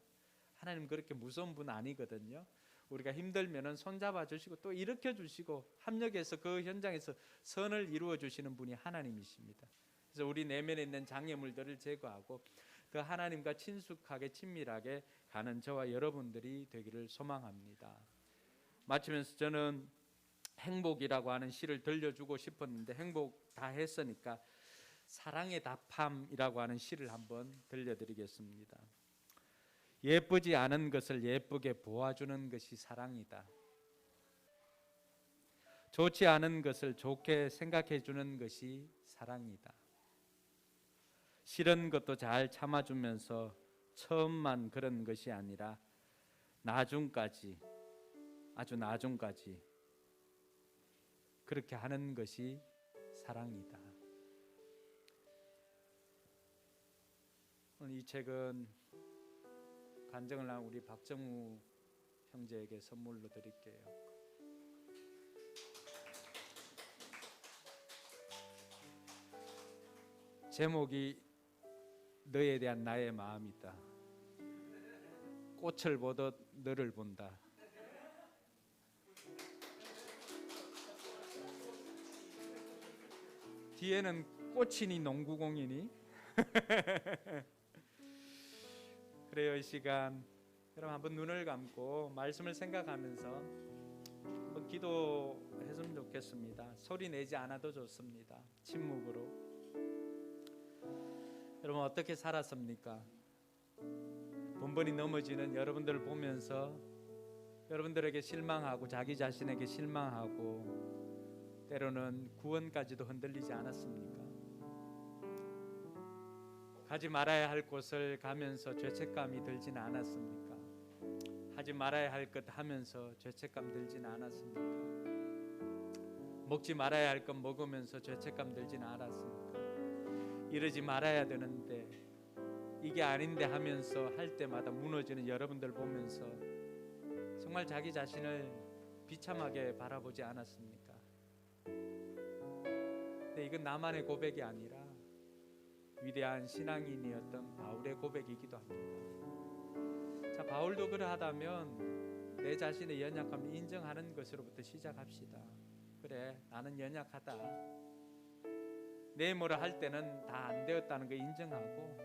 하나님 그렇게 무서운 분 아니거든요. 우리가 힘들면은 손잡아 주시고 또 일으켜 주시고 합력해서 그 현장에서 선을 이루어 주시는 분이 하나님이십니다. 그래서 우리 내면에 있는 장애물들을 제거하고 그 하나님과 친숙하게 친밀하게 가는 저와 여러분들이 되기를 소망합니다. 마치면서 저는 행복이라고 하는 시를 들려주고 싶었는데 행복 다 했으니까 사랑의 답함이라고 하는 시를 한번 들려드리겠습니다. 예쁘지 않은 것을 예쁘게 보아주는 것이 사랑이다. 좋지 않은 것을 좋게 생각해 주는 것이 사랑이다. 싫은 것도 잘 참아주면서 처음만 그런 것이 아니라 나중까지, 아주 나중까지 그렇게 하는 것이 사랑이다. 오늘 이 책은 간증을 한 우리 박정우 형제에게 선물로 드릴게요. 제목이 너에 대한 나의 마음이다. 꽃을 보듯 너를 본다. 뒤에는 꽃이니 농구공이니 그래요. 이 시간 여러분 한번 눈을 감고 말씀을 생각하면서 한번 기도했으면 좋겠습니다. 소리 내지 않아도 좋습니다. 침묵으로. 여러분 어떻게 살았습니까? 번번이 넘어지는 여러분들을 보면서 여러분들에게 실망하고 자기 자신에게 실망하고 때로는 구원까지도 흔들리지 않았습니까? 가지 말아야 할 곳을 가면서 죄책감이 들지는 않았습니까? 하지 말아야 할 것 하면서 죄책감 들지는 않았습니까? 먹지 말아야 할 것 먹으면서 죄책감 들지는 않았습니까? 이러지 말아야 되는데 이게 아닌데 하면서 할 때마다 무너지는 여러분들 보면서 정말 자기 자신을 비참하게 바라보지 않았습니까? 근데 이건 나만의 고백이 아니라 위대한 신앙인이었던 바울의 고백이기도 합니다. 자, 바울도 그러하다면 내 자신의 연약함을 인정하는 것으로부터 시작합시다. 그래, 나는 연약하다. 내 뭐라 할 때는 다 안 되었다는 거 인정하고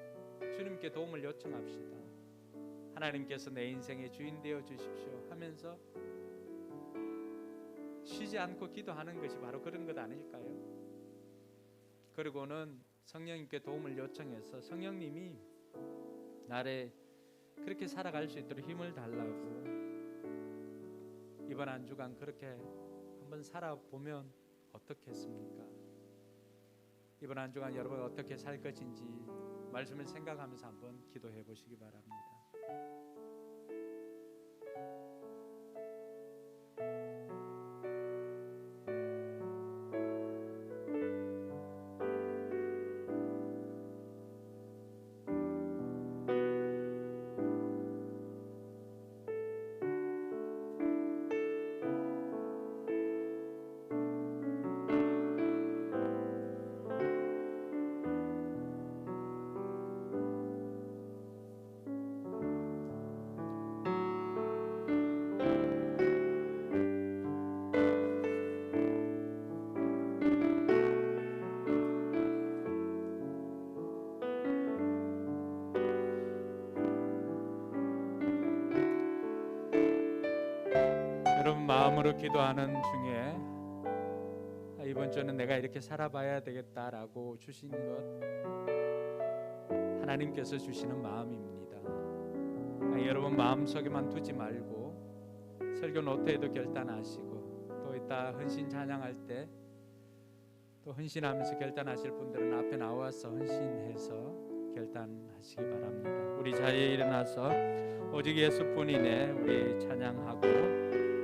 주님께 도움을 요청합시다. 하나님께서 내 인생의 주인 되어 주십시오 하면서 쉬지 않고 기도하는 것이 바로 그런 것 아닐까요? 그리고는 성령님께 도움을 요청해서 성령님이 나를 그렇게 살아갈 수 있도록 힘을 달라고 이번 한 주간 그렇게 한번 살아보면 어떻겠습니까? 이번 한 주간 여러분 어떻게 살 것인지 말씀을 생각하면서 한번 기도해 보시기 바랍니다. 여러분 마음으로 기도하는 중에 이번 주는 내가 이렇게 살아봐야 되겠다라고 주신 것 하나님께서 주시는 마음입니다. 여러분 마음속에만 두지 말고 설교 노트에도 결단하시고 또 이따 헌신 찬양할 때 또 헌신하면서 결단하실 분들은 앞에 나와서 헌신해서 결단하시기 바랍니다. 우리 자리에 일어나서 오직 예수뿐이네 우리 찬양하고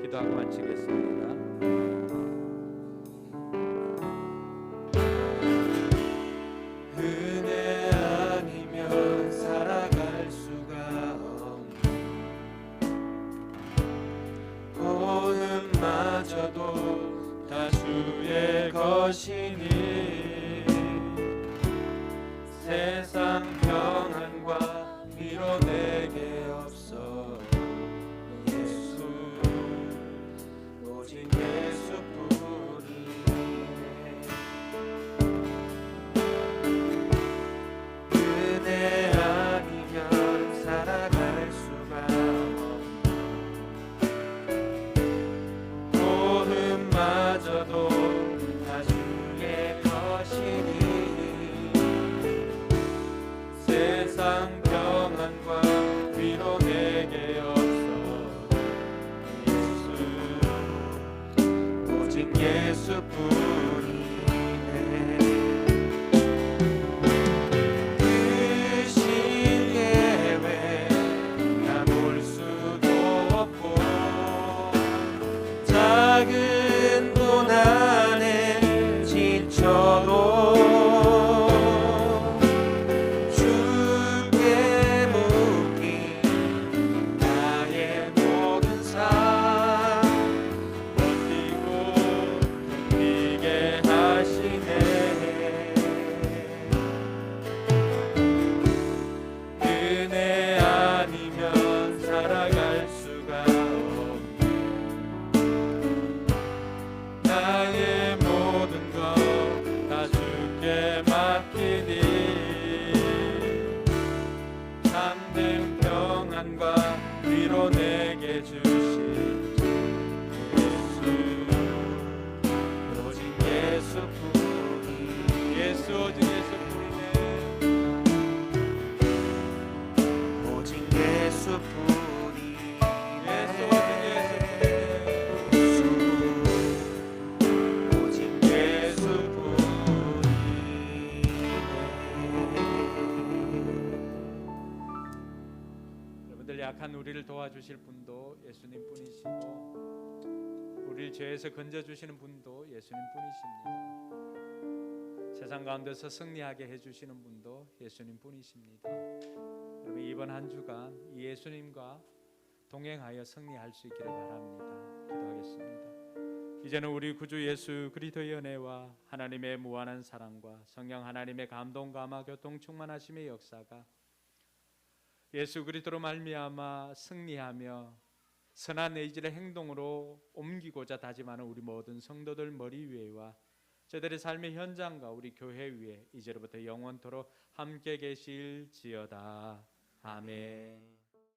기도하고 마치겠습니다. 은혜 아니면 살아갈 수가 없네. 고음마저도 다 주의 것이니 세상 평안과 위로 내게 없어. 예수 오직 예수뿐이네. 은혜 아니면 살아갈 수가 없네. 고음마저도 다 주의 것이니 세상 평안과 위로 내게 없어. 예수 오직 예수뿐이네. 크신 예외 난 볼 수도 없고 작은 고난에 지쳐도 주께 묶인 나의 모든 삶 버티고 견디게 하시네. 은혜 아니면 살아갈 수가 없네. 나의 모든 것 다 주께 맡기니 참된 평안과 위로 내게 주신 예수 오직 예수뿐이. 예수 오직 예수뿐이네. 오직 예수뿐이. 예수 오직 예수뿐이. 오직 예수뿐이네. 여러분들 오늘 약한 우리를 도와주실 분도 예수님 뿐이시고 우리를 죄에서 건져주시는 분도 예수님 뿐이십니다. 세상 가운데서 승리하게 해주시는 분도 예수님 뿐이십니다. 여러분 이번 한 주간 이 예수님과 동행하여 승리할 수 있기를 바랍니다. 기도하겠습니다. 이제는 우리 구주 예수 그리스도의 은혜와 하나님의 무한한 사랑과 성령 하나님의 감동 감화 교통 충만하심의 역사가 예수 그리스도로 말미암아 승리하며 선한 의지를 행동으로 옮기고자 다짐하는 우리 모든 성도들 머리 위에와 저들의 삶의 현장과 우리 교회 위에 이제로부터 영원토록 함께 계실지어다. 아멘.